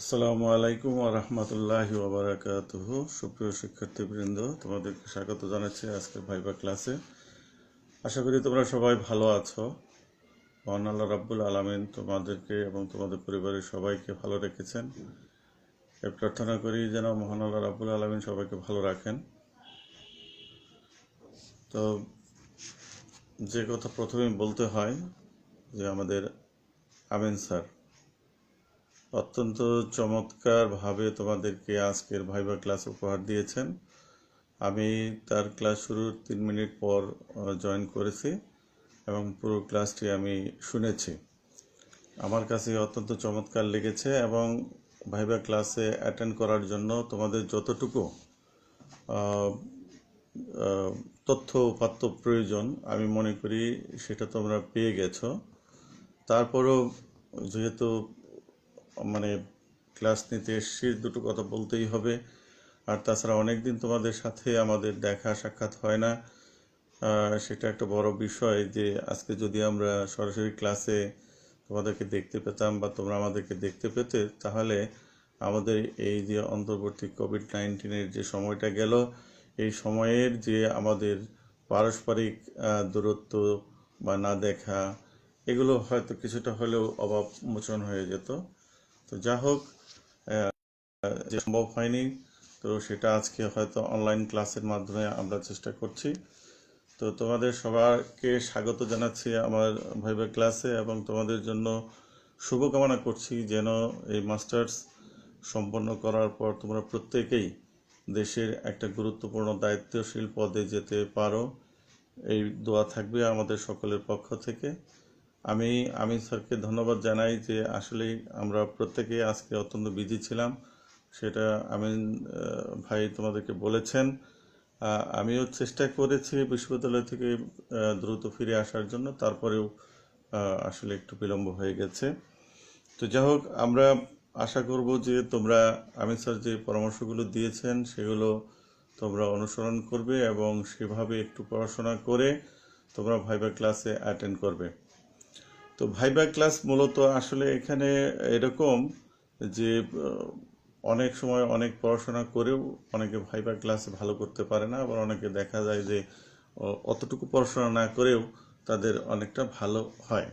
আসসালামু আলাইকুম ওয়া রাহমাতুল্লাহি ওয়া বারাকাতুহু। সুপ্রিয় শিক্ষার্থীবৃন্দ, তোমাদেরকে স্বাগত জানাচ্ছি আজকের ভাইবা ক্লাসে। আশা করি তোমরা সবাই ভালো আছো। মহান আল্লাহ রাব্বুল আলামিন তোমাদেরকে এবং তোমাদের পরিবারের সবাইকে ভালো রেখেছেন। এ প্রার্থনা করি যেন মহান আল্লাহ রাব্বুল আলামিন সবাইকে ভালো রাখেন। তো যে কথা প্রথমেই বলতে হয় যে আমাদের আমিন স্যার অত্যন্ত চমৎকারভাবে তোমাদেরকে আজকের ভাইবা ক্লাস উপহার দিয়েছেন। আমি তার ক্লাস শুরুর 3 মিনিট পর জয়েন করেছি এবং পুরো ক্লাসটি আমি শুনেছি। আমার কাছে অত্যন্ত চমৎকার লেগেছে এবং ভাইবা ক্লাসে অ্যাটেন্ড করার জন্য তোমাদের যতটুকু তথ্য উপাত্ত প্রয়োজন আমি মনে করি সেটা তোমরা পেয়ে গেছো। তারপরও যেহেতু ক্লাস নিতে এসছি, দুটো কথা বলতেই হবে। আর তাছাড়া অনেক দিন তোমাদের সাথে আমাদের দেখা সাক্ষাৎ হয় না, সেটা একটা বড় বিষয় যে আজকে যদি আমরা সরাসরি ক্লাসে তোমাদেরকে দেখতে পেতাম বা তোমরা আমাদেরকে দেখতে পেতে, তাহলে আমাদের এই যে অন্তর্বর্তী কোভিড-19 যে সময়টা গেল, এই সময়ের যে আমাদের পারস্পরিক দূরত্ব বা না দেখা, এগুলো হয়তো কিছুটা হলেও অভাব মোচন হয়ে যেত। তো যা হোক, যে সম্ভব হয়নি, তো সেটা আজকে হয়তো অনলাইন ক্লাসের মাধ্যমে আমরা চেষ্টা করছি। তো তোমাদের সবাইকে স্বাগত জানাচ্ছি আমার ভাইবা ক্লাসে এবং তোমাদের জন্য শুভকামনা করছি যেন এই মাস্টার্স সম্পন্ন করার পর তোমরা প্রত্যেকেই দেশের একটা গুরুত্বপূর্ণ দায়িত্বশীল পদে যেতে পারো। এই দোয়া থাকবে আমাদের সকলের পক্ষ থেকে। আমি স্যারকে ধন্যবাদ জানাই যে আসলেই আমরা প্রত্যেকেই আজকে অত্যন্ত বিজি ছিলাম, সেটা আমিন ভাই তোমাদেরকে বলেছেন। আমিও চেষ্টা করেছি বিশ্ববিদ্যালয় থেকে দ্রুত ফিরে আসার জন্য, তারপরেও আসলে একটু বিলম্ব হয়ে গেছে। তো যাই হোক, আমরা আশা করব যে তোমরা আমিন স্যার যে পরামর্শগুলো দিয়েছেন সেগুলো তোমরা অনুসরণ করবে এবং সেভাবে একটু পড়াশোনা করে তোমরা ভাইবা ক্লাসে অ্যাটেন্ড করবে। তো ভাইবা ক্লাস মূলত আসলে এখানে এরকম যে অনেক সময় অনেক পড়াশোনা করেও অনেকে ভাইবা ক্লাস ভালো করতে পারে না, আবার অনেকে দেখা যায় যে অতটুকু পড়াশোনা না করেও তাদের অনেকটা ভালো হয়।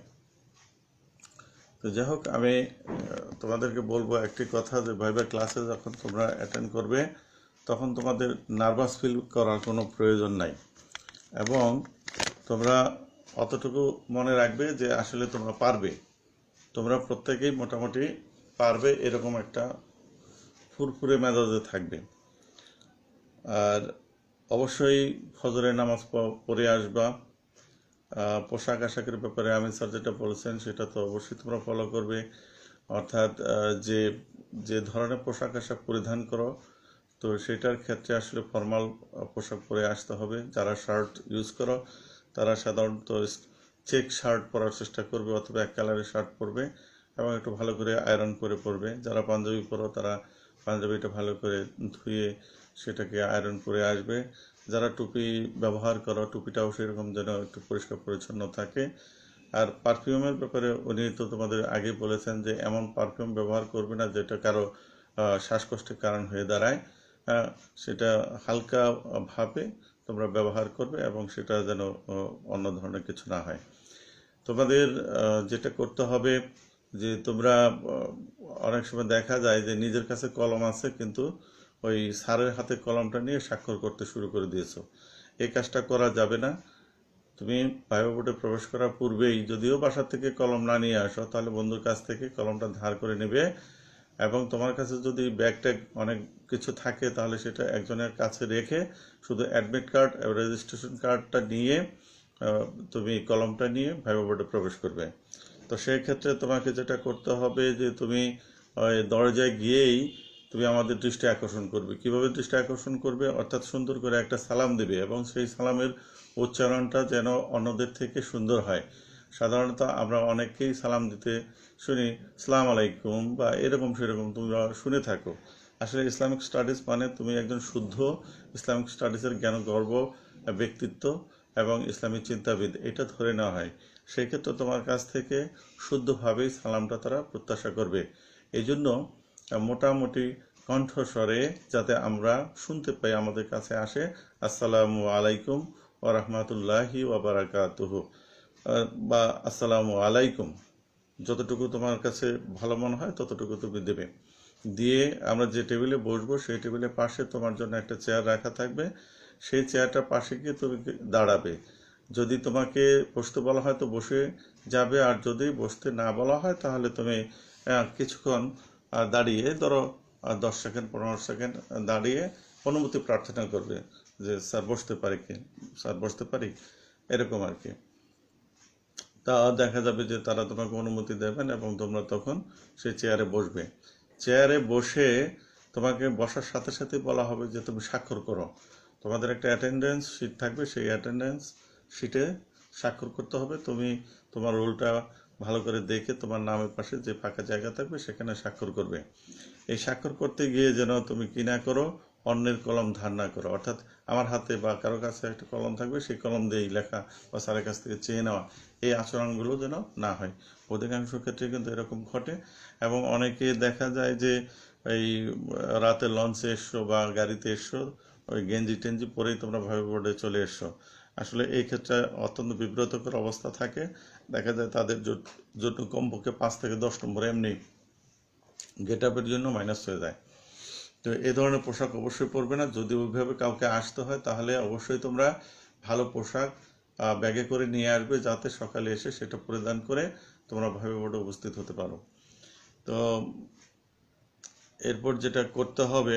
তো যাই হোক, আমি তোমাদেরকে বলবো একটি কথা যে ভাইবা ক্লাসে যখন তোমরা অ্যাটেন্ড করবে তখন তোমাদের নার্ভাস ফিল করার কোনো প্রয়োজন নাই এবং তোমরা অতটুকু মনে রাখবে যে আসলে তোমরা পারবে, তোমরা প্রত্যেকেই মোটামুটি পারবে এরকম একটা ফুরফুরে মেজাজে থাকবে। আর অবশ্যই ফজরের নামাজ পড়ে আসবা। পোশাক আশাকের ব্যাপারে আমি স্যার যেটা বলেছেন সেটা তো অবশ্যই তোমরা ফলো করবে, অর্থাৎ যে যে ধরনের পোশাক আশাক পরিধান করো তো সেটার ক্ষেত্রে আসলে ফর্মাল পোশাক পরে আসতে হবে। যারা শার্ট ইউজ করো তারা সাধারণত চেক শার্ট পরার চেষ্টা করবে অথবা এক কালারের শার্ট পরবে এবং একটু ভালো করে আয়রন করে পরবে। যারা পাঞ্জাবি পরো তারা পাঞ্জাবিটা ভালো করে ধুয়ে সেটাকে আয়রন করে আসবে। যারা টুপি ব্যবহার করো টুপিটাও সেরকম যেন একটু পরিষ্কার পরিচ্ছন্ন থাকে। আর পারফিউমের ব্যাপারে উনি তো তোমাদের আগে বলেছেন যে এমন পারফিউম ব্যবহার করবে না যেটা কারো শ্বাসকষ্টের কারণ হয়ে দাঁড়ায়। সেটা হালকা ভাবে তোমরা ব্যবহার করবে এবং সেটা যেন অন্য ধরনের কিছু না হয়। তোমাদের যেটা করতে হবে যে তোমরা অনেক সময় দেখা যায় যে নিজের কাছে কলম আছে কিন্তু ওই স্যারের হাতে কলমটা নিয়ে স্বাক্ষর করতে শুরু করে দিয়েছো। এই কাজটা করা যাবে না। তুমি ভাইবা বোর্ডে প্রবেশ করার পূর্বেই যদিও বাসা থেকে কলম না নিয়ে আসো তাহলে বন্ধুর কাছ থেকে কলমটা ধার করে নেবে এবং তোমার কাছে যদি ব্যাগ ট্যাগ অনেক কিছু থাকে তাহলে সেটা একজনের কাছে রেখে শুধু অ্যাডমিট কার্ড রেজিস্ট্রেশন কার্ডটা নিয়ে তুমি কলমটা নিয়ে ভাইবা বোর্ডে প্রবেশ করবে। তো সেই ক্ষেত্রে তোমাকে যেটা করতে হবে যে তুমি দরজায় গিয়েই তুমি আমাদের দৃষ্টি আকর্ষণ করবে। কিভাবে দৃষ্টি আকর্ষণ করবে? অর্থাৎ সুন্দর করে একটা সালাম দেবে এবং সেই সালামের উচ্চারণটা যেন অন্যদের থেকে সুন্দর হয়। সাধারণত আমরা অনেককেই সালাম দিতে শুনি সালাম আলাইকুম বা এরকম সেরকম তোমরা শুনে থাকো। আসলে ইসলামিক স্টাডিজ মানে তুমি একজন শুদ্ধ ইসলামিক স্টাডিজের জ্ঞানগর্ভ ব্যক্তিত্ব এবং ইসলামী চিন্তাবিদ, এটা ধরে নেওয়া হয়। সেই ক্ষেত্রে তোমার কাছ থেকে শুদ্ধভাবেই সালামটা তারা প্রত্যাশা করবে। এই জন্য মোটামুটি কণ্ঠস্বরে যাতে আমরা শুনতে পাই, আমাদের কাছে আসে আসসালামু আলাইকুম ওয়া রাহমাতুল্লাহি ওয়া বারাকাতুহু বা আসসালামু আলাইকুম, যতটুকু তোমার কাছে ভালো মনে হয় ততটুকু তুমি দেবে। দিয়ে আমরা যে টেবিলে বসবো সেই টেবিলের পাশে তোমার জন্য একটা চেয়ার রাখা থাকবে, সেই চেয়ারটার পাশে গিয়ে তুমি দাঁড়াবে। যদি তোমাকে বসতে বলা হয় তো বসে যাবে, আর যদি বসতে না বলা হয় তাহলে তুমি কিছুক্ষণ দাঁড়িয়ে ধরো 10 সেকেন্ড 15 সেকেন্ড দাঁড়িয়ে অনুমতি প্রার্থনা করবে যে স্যার বসতে পারি কি, স্যার বসতে পারি, এরকম আর কি। তা দেখা যাবে যে তারা তোমাকে অনুমতি দেবেন এবং তোমরা তখন সেই চেয়ারে বসবে। চেয়ারে বসে তোমাকে বসার সাথে সাথে বলা হবে যে তুমি স্বাক্ষর করো। তোমাদের একটা অ্যাটেন্ডেন্স শিট থাকবে, সেই অ্যাটেন্ডেন্স শিটে স্বাক্ষর করতে হবে। তুমি তোমার রোলটা ভালো করে দেখে তোমার নামের পাশে যে ফাঁকা জায়গা থাকবে সেখানে স্বাক্ষর করবে। এই স্বাক্ষর করতে গিয়ে যেন তুমি কি না করো, অন্যের কলম ধার না করো। অর্থাৎ আমার হাতে বা কারো কাছে একটা কলম থাকবে, সেই কলম দিয়েই লেখা বা স্যারের কাছ থেকে চেয়ে নেওয়া, এই আচরণগুলো যেন না হয়। অধিকাংশ ক্ষেত্রে কিন্তু এরকম ঘটে। এবং অনেকে দেখা যায় যে এই রাতে লঞ্চে এসছো বা গাড়িতে এসছো, ওই গেঞ্জি টেঞ্জি পরেই তোমরা ভাবে বোর্ডে চলে এসছো। আসলে এই ক্ষেত্রে অত্যন্ত বিব্রতকর অবস্থা থাকে। দেখা যায় তাদের জন্য কমপক্ষে 5 থেকে 10 নম্বর এমনি গেট আপের জন্য মাইনাস হয়ে যায়। তো এই ধরনের পোশাক অবশ্যই পরবে না। যদি ওইভাবে কাউকে আসতে হয় তাহলে অবশ্যই তোমরা ভালো পোশাক ব্যাগে করে নিয়ে আসবে, যাতে সকালে এসে সেটা পরিধান করে তোমরা ভাবে বোর্ডে উপস্থিত হতে পারো। তো এরপর যেটা করতে হবে,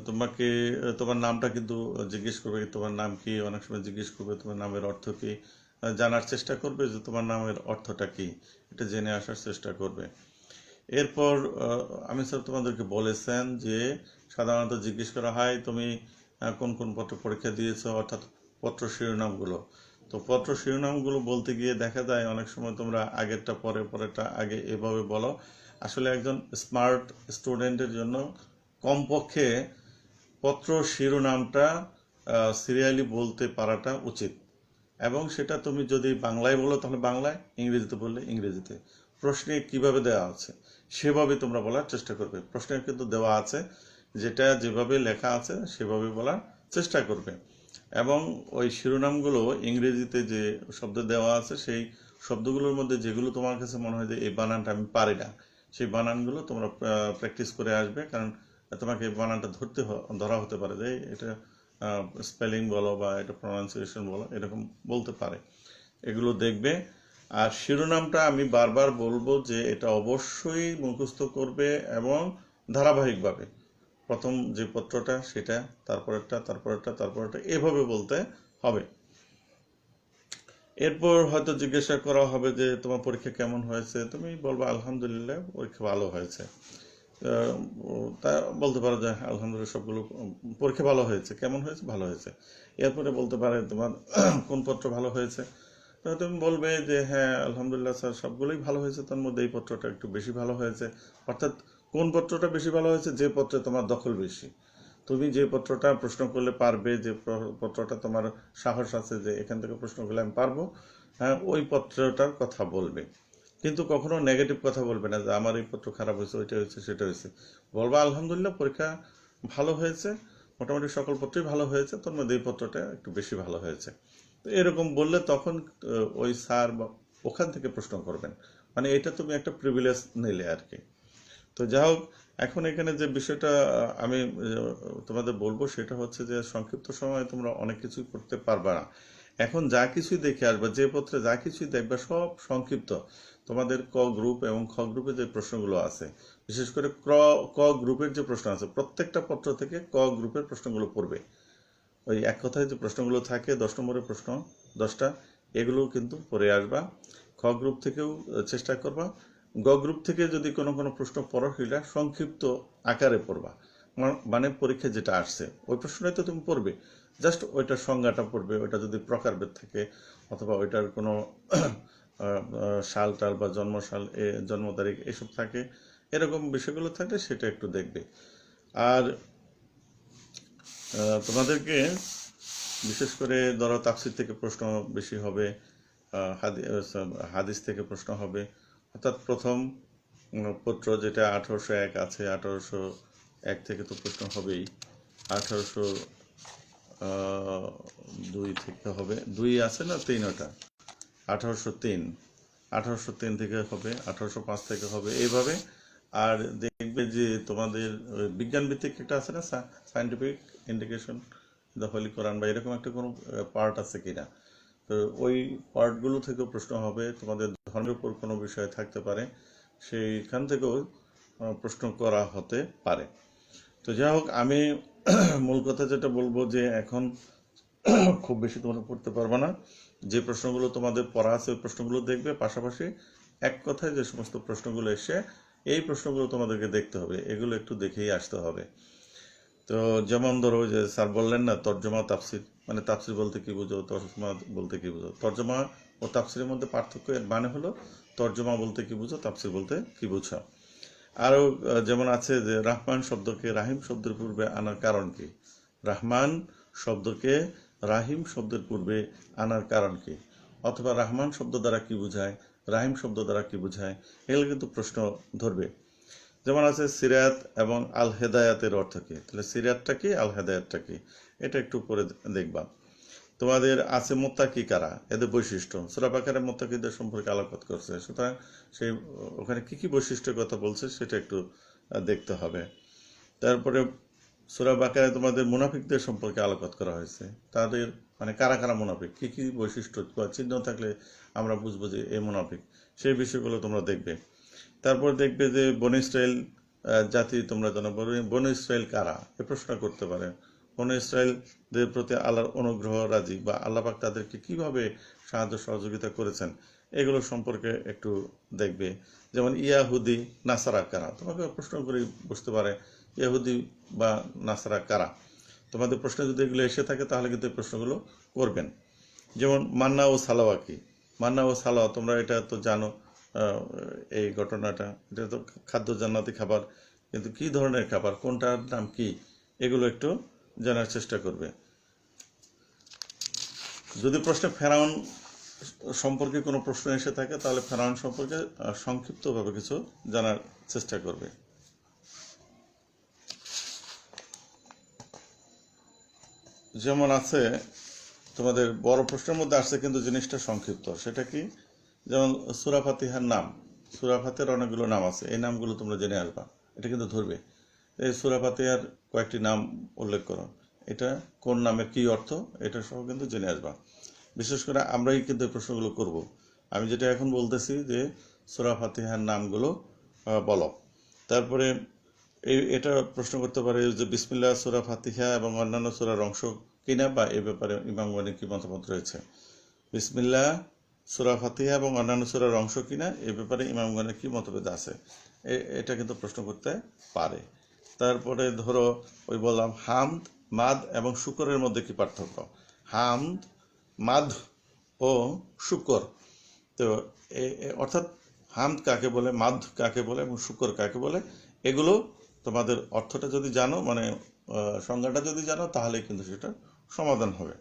তোমাকে তোমার নামটা কিন্তু জিজ্ঞেস করবে, তোমার নাম কি, অনেক সময় জিজ্ঞেস করবে তোমার নামের অর্থ কি। জানার চেষ্টা করবে যে তোমার নামের অর্থটা কি, এটা জেনে আসার চেষ্টা করবে। এরপর আমি স্যার তোমাদেরকে বলেছেন যে সাধারণত জিজ্ঞেস করা হয় তুমি কোন কোন পত্র পরীক্ষা দিয়েছো, অর্থাৎ পত্র শিরোনামগুলো। তো পত্র শিরোনামগুলো বলতে গিয়ে দেখা যায় অনেক সময় তোমরা আগেরটা পরেরটা আগে এভাবে বলো। আসলে একজন স্মার্ট স্টুডেন্টের জন্য কমপক্ষে পত্র শিরোনামটা সিরিয়ালি বলতে পারাটা উচিত। এবং সেটা তুমি যদি বাংলায় বলো তাহলে বাংলায়, ইংরেজিতে বললে ইংরেজিতে। প্রশ্নে কিভাবে দেওয়া আছে সেভাবে তোমরা বলার চেষ্টা করবে। প্রশ্নে কিন্তু দেওয়া আছে, যেটা যেভাবে লেখা আছে সেভাবে বলার চেষ্টা করবে। এবং ওই শিরোনামগুলো ইংরেজিতে যে শব্দ দেওয়া আছে সেই শব্দগুলোর মধ্যে যেগুলো তোমার কাছে মনে হয় যে এই বানানটা আমি পারি না, সেই বানানগুলো তোমরা প্র্যাকটিস করে আসবে। কারণ তোমাকে এই বানানটা ধরা হতে পারে যে এটা স্পেলিং বলো বা এটা প্রনাউন্সিয়েশন বলো, এরকম বলতে পারে। এগুলো দেখবে। আর শিরোনামটা আমি বারবার বলবো যে এটা অবশ্যই মুখস্থ করবে এবং ধারাবাহিকভাবে প্রথম যে পত্রটা সেটা, তারপরেরটা এভাবে বলতে হবে। এরপর হয়তো জিজ্ঞাসা করা হবে যে তোমার পরীক্ষা কেমন হয়েছে, তুমি বলবো আলহামদুলিল্লাহ পরীক্ষা ভালো হয়েছে। তা বলতে পারো যে আলহামদুলিল্লাহ সবগুলো পরীক্ষা ভালো হয়েছে। কেমন হয়েছে? ভালো হয়েছে। এরপরে বলতে পারে তোমার কোন পত্র ভালো হয়েছে, তুমি বলবে যে হ্যাঁ আলহামদুলিল্লাহ স্যার সবগুলোই ভালো হয়েছে, তার মধ্যে এই পত্রটা একটু বেশি ভালো হয়েছে। অর্থাৎ কোন পত্রটা বেশি ভালো হয়েছে? যে পত্রে তোমার দখল বেশি, তুমি যে পত্রটা প্রশ্ন করলে পারবে, যে পত্রটা তোমার সাহস আছে যে এখান থেকে প্রশ্ন করলে আমি পারবো, হ্যাঁ ওই পত্রটার কথা বলবে। কিন্তু কখনো নেগেটিভ কথা বলবে না যে আমার এই পত্র খারাপ হয়েছে, ওইটা হয়েছে সেটা হয়েছে। বলবা আলহামদুলিল্লাহ পরীক্ষা ভালো হয়েছে, মোটামুটি সকল পত্রই ভালো হয়েছে, তোর মধ্যে এই পত্রটা একটু বেশি ভালো হয়েছে। তো এরকম বললে তখন ওই স্যার বা ওখান থেকে প্রশ্ন করবেন। মানে এটা তুমি একটা প্রিভিলেজ নিলে আর কি। তো যাই হোক, এখন এখানে যে বিষয়টা আমি তোমাদের বলবো সেটা হচ্ছে যে সংক্ষিপ্ত সময়ে তোমরা অনেক কিছুই করতে পারবে না। এখন যা কিছুই দেখে আসবে, যে পত্রে যা কিছুই দেখবে সব সংক্ষিপ্ত। তোমাদের ক গ্রুপ এবং খ গ্রুপে যে প্রশ্নগুলো আছে, বিশেষ করে ক গ্রুপের যে প্রশ্ন আছে, প্রত্যেকটা পত্র থেকে ক গ্রুপের প্রশ্নগুলো পড়বে। ওই এক কথায় যে প্রশ্নগুলো থাকে 10 নম্বরের প্রশ্ন 10টা, এগুলো কিন্তু পড়ে আসবা। খ গ্রুপ থেকেও চেষ্টা করবা। গ গ্রুপ থেকে যদি কোনো কোনো প্রশ্ন পড়ো সেটা সংক্ষিপ্ত আকারে পড়বা। মানে পরীক্ষায় যেটা আসছে ওই প্রশ্নটাই তো তুমি পড়বে, জাস্ট ওইটার সংজ্ঞাটা পড়বে। ওইটা যদি প্রকারভেদ থাকে অথবা ওইটার কোনো সাল টাল বা জন্মসাল জন্ম তারিখ এসব থাকে, এরকম বিষয়গুলো থাকলে সেটা একটু দেখবে। আর তোমাদেরকে বিশেষ করে ধরো তাফসীর থেকে প্রশ্ন বেশি হবে, হাদিস থেকে প্রশ্ন হবে। অর্থাৎ প্রথম পত্র, যেটা 1801 আছে, 1801 থেকে তো প্রশ্ন হবেই, 1802 থেকে হবে, 2 আছে না 3, ওটা 1803, 1803 থেকে হবে, 1805 থেকে হবে, এইভাবে। আর দেখবে যে তোমাদের বিজ্ঞান ভিত্তিক একটা আছে না, সায়েন্টিফিক ইন্ডিকেশন দ্য হোলি কোরআন, বা এরকম একটা কোনো পার্ট আছে কিনা। তো ওই পার্টগুলো থেকেও প্রশ্ন হবে, তোমাদের ধর্মের উপর কোনো বিষয় থাকতে পারে, সেইখান থেকেও প্রশ্ন করা হতে পারে। তো যাই হোক, আমি মূল কথা যেটা বলবো যে এখন খুব বেশি তোমরা পড়তে পারবে না, যে প্রশ্নগুলো তোমাদের পড়া আছে ওই প্রশ্নগুলো দেখবে, পাশাপাশি এক কথায় যে সমস্ত প্রশ্নগুলো এসে এই প্রশ্নগুলো তোমাদেরকে দেখতে হবে, এগুলো একটু দেখেই আসতে হবে। তো যেমন ধরো যে স্যার বললেন না তর্জমা তাফসির, মানে তাফসির বলতে কি বুঝো, তর্জমা বলতে কি বুঝো। তর্জমা ও তাফসিরের মধ্যে পার্থক্য, এর মানে হলো তর্জমা বলতে কি বুঝো, তাফসির বলতে কি বুঝো। আরও যেমন আছে যে রাহমান শব্দকে রাহিম শব্দের পূর্বে আনার কারণ কি, রাহমান শব্দকে রাহিম শব্দের পূর্বে আনার কারণ কি, অথবা রাহমান শব্দ দ্বারা কি বোঝায়, রাহিম শব্দ দ্বারা কি বোঝায়, এগুলো কিন্তু প্রশ্ন ধরবে। যেমন আছে সিরাত এবং আল হেদায়াতের অর্থ কি, তাহলে সিরাতটা কি, আল হেদায়াতটা কি, এটা একটু পরে দেখবা। তোমাদের আছে মোত্তাকি কারা, এদের বৈশিষ্ট্য, সূরা বাকারায় মোত্তাকিদের সম্পর্কে আলোকপাত করছে, সুতরাং সেই ওখানে কি কি বৈশিষ্ট্যের কথা বলছে সেটা একটু দেখতে হবে। তারপরে সূরা বাকারায় তোমাদের মুনাফিকদের সম্পর্কে আলোকপাত করা হয়েছে, তাদের মানে কারা কারা মুনাফিক, কি কি বৈশিষ্ট্য বা চিহ্ন থাকলে আমরা বুঝবো যে এই মুনাফিক, সেই বিষয়গুলো তোমরা দেখবে। তারপর দেখবে যে বনী ইসরাইল জাতি তোমরা জানো, বনী ইসরাইল কারা, এ প্রশ্ন করতে পারে। বনী ইসরাইলদের প্রতি আল্লাহর অনুগ্রহ রাজি, বা আল্লাহ পাক তাদেরকে কিভাবে সাহায্য সহযোগিতা করেছেন, এগুলো সম্পর্কে একটু দেখবে। যেমন ইয়াহুদি নাসারা কারা, তোমাকে প্রশ্ন করে বুঝতে পারে ইয়াহুদি বা নাসারা কারা। তোমাদের প্রশ্নে যদি এগুলো এসে থাকে তাহলে কিন্তু এই প্রশ্নগুলো করবেন। যেমন মান্না ও সালাওয়া কি, মান্না ও সালাওয়া তোমরা এটা তো জানো, এই ঘটনাটা, এটা তো খাদ্য জান্নাতি খাবার, কিন্তু কি ধরনের খাবার, কোনটার নাম কি, এগুলো একটু জানার চেষ্টা করবে। যদি প্রশ্নে ফেরাউন সম্পর্কে কোনো প্রশ্ন এসে থাকে তাহলে ফেরাউন সম্পর্কে সংক্ষিপ্তভাবে কিছু জানার চেষ্টা করবে। যেমন আছে তোমাদের বড় প্রশ্নের মধ্যে আসছে কিন্তু জিনিসটা সংক্ষিপ্ত, সেটা কি, যেমন সূরা ফাতিহার নাম, সূরা ফাতিহার অনেকগুলো নাম আছে, এই নামগুলো তোমরা জেনে আসবা, এটা কিন্তু ধরবে। এই সূরা ফাতিহার কয়েকটি নাম উল্লেখ করো, এটা কোন নামের কি অর্থ, এটা সহ কিন্তু জেনে আসবা। বিশেষ করে আমরাই কিন্তু এই প্রশ্নগুলো করব। আমি যেটা এখন বলতেছি যে সূরা ফাতিহার নামগুলো বলো। তারপরে এটা প্রশ্ন করতে পারে যে বিসমিল্লাহ সূরা ফাতিহা এবং অন্যান্য সূরার অংশ কিনা, বা এ ব্যাপারে ইমামগণের কি মতামত রয়েছে। বিসমিল্লাহ সূরা ফাতিহা এবং অন্যান্য সূরার অংশ কিনা, এ ব্যাপারে ইমামগণের কি মতভেদ আছে, এটা কিন্তু প্রশ্ন করতে পারে। তারপরে ধরো ওই বললাম হামদ, মাদ এবং শুকরের মধ্যে কি পার্থক্য, হামদ, মাদ ও শুকর। তো অর্থাৎ হামদ কাকে বলে, মাদ কাকে বলে এবং শুকর কাকে বলে, এগুলো তোমাদের অর্থটা যদি জানো, মানে সংজ্ঞাটা যদি জানো, তাহলে কিন্তু সেটা সমাধান হবে।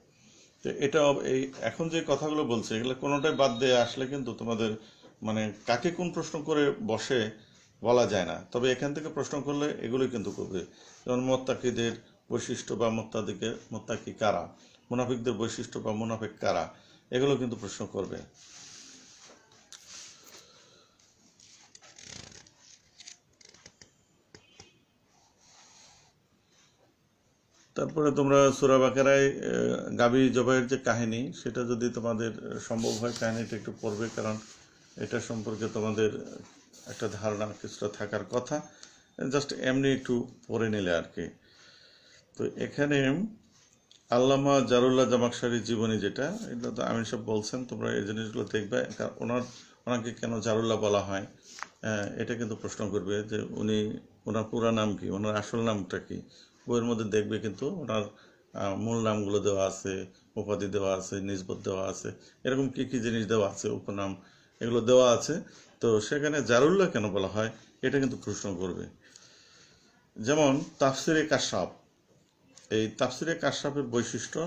তো এটা এই এখন যে কথাগুলো বলছে এগুলো কোনোটাই বাদ দিয়ে আসলে কিন্তু তোমাদের মানে কাকে কোন প্রশ্ন করে বসে বলা যায় না। তবে এখান থেকে প্রশ্ন করলে এগুলো কিন্তু করবে, যেমন মোত্তাকিদের বৈশিষ্ট্য বা মোত্তাকি কারা, মুনাফিকদের বৈশিষ্ট্য বা মুনাফিক কারা, এগুলো কিন্তু প্রশ্ন করবে। তারপরে তোমরা সূরা বাকারায় গাভী জবাইয়ের যে কাহিনী, সেটা যদি তোমাদের সম্ভব হয় কাহিনীটা একটু পড়বে, কারণ এটা সম্পর্কে তোমাদের একটা ধারণা কিছুটা থাকার কথা, জাস্ট এমনি একটু পড়ে নিলে আর কি। তো এখানে আল্লামা জারুল্লাহ জামাকশারির জীবনী, যেটা এটা তো আমিন সাহেব বলছেন, তোমরা এই জিনিসগুলো দেখবে। ওনাকে কেন জারুল্লাহ বলা হয়, এটা কিন্তু প্রশ্ন করবে যে ওনার পুরা নাম কি, ওনার আসল নামটা কি। বইয়ের মধ্যে দেখবে কিন্তু ওনার মূল নামগুলো দেওয়া আছে, উপাধি দেওয়া আছে, নিসবত দেওয়া আছে, এরকম কি কি জিনিস দেওয়া আছে, উপনাম, এগুলো দেওয়া আছে। তো সেখানে জারুল্লাহ কেন বলা হয়, এটা কিন্তু প্রশ্ন করবে। যেমন তাফসিরে কাশাফ, এই তাফসিরে কাশাফের বৈশিষ্ট্য,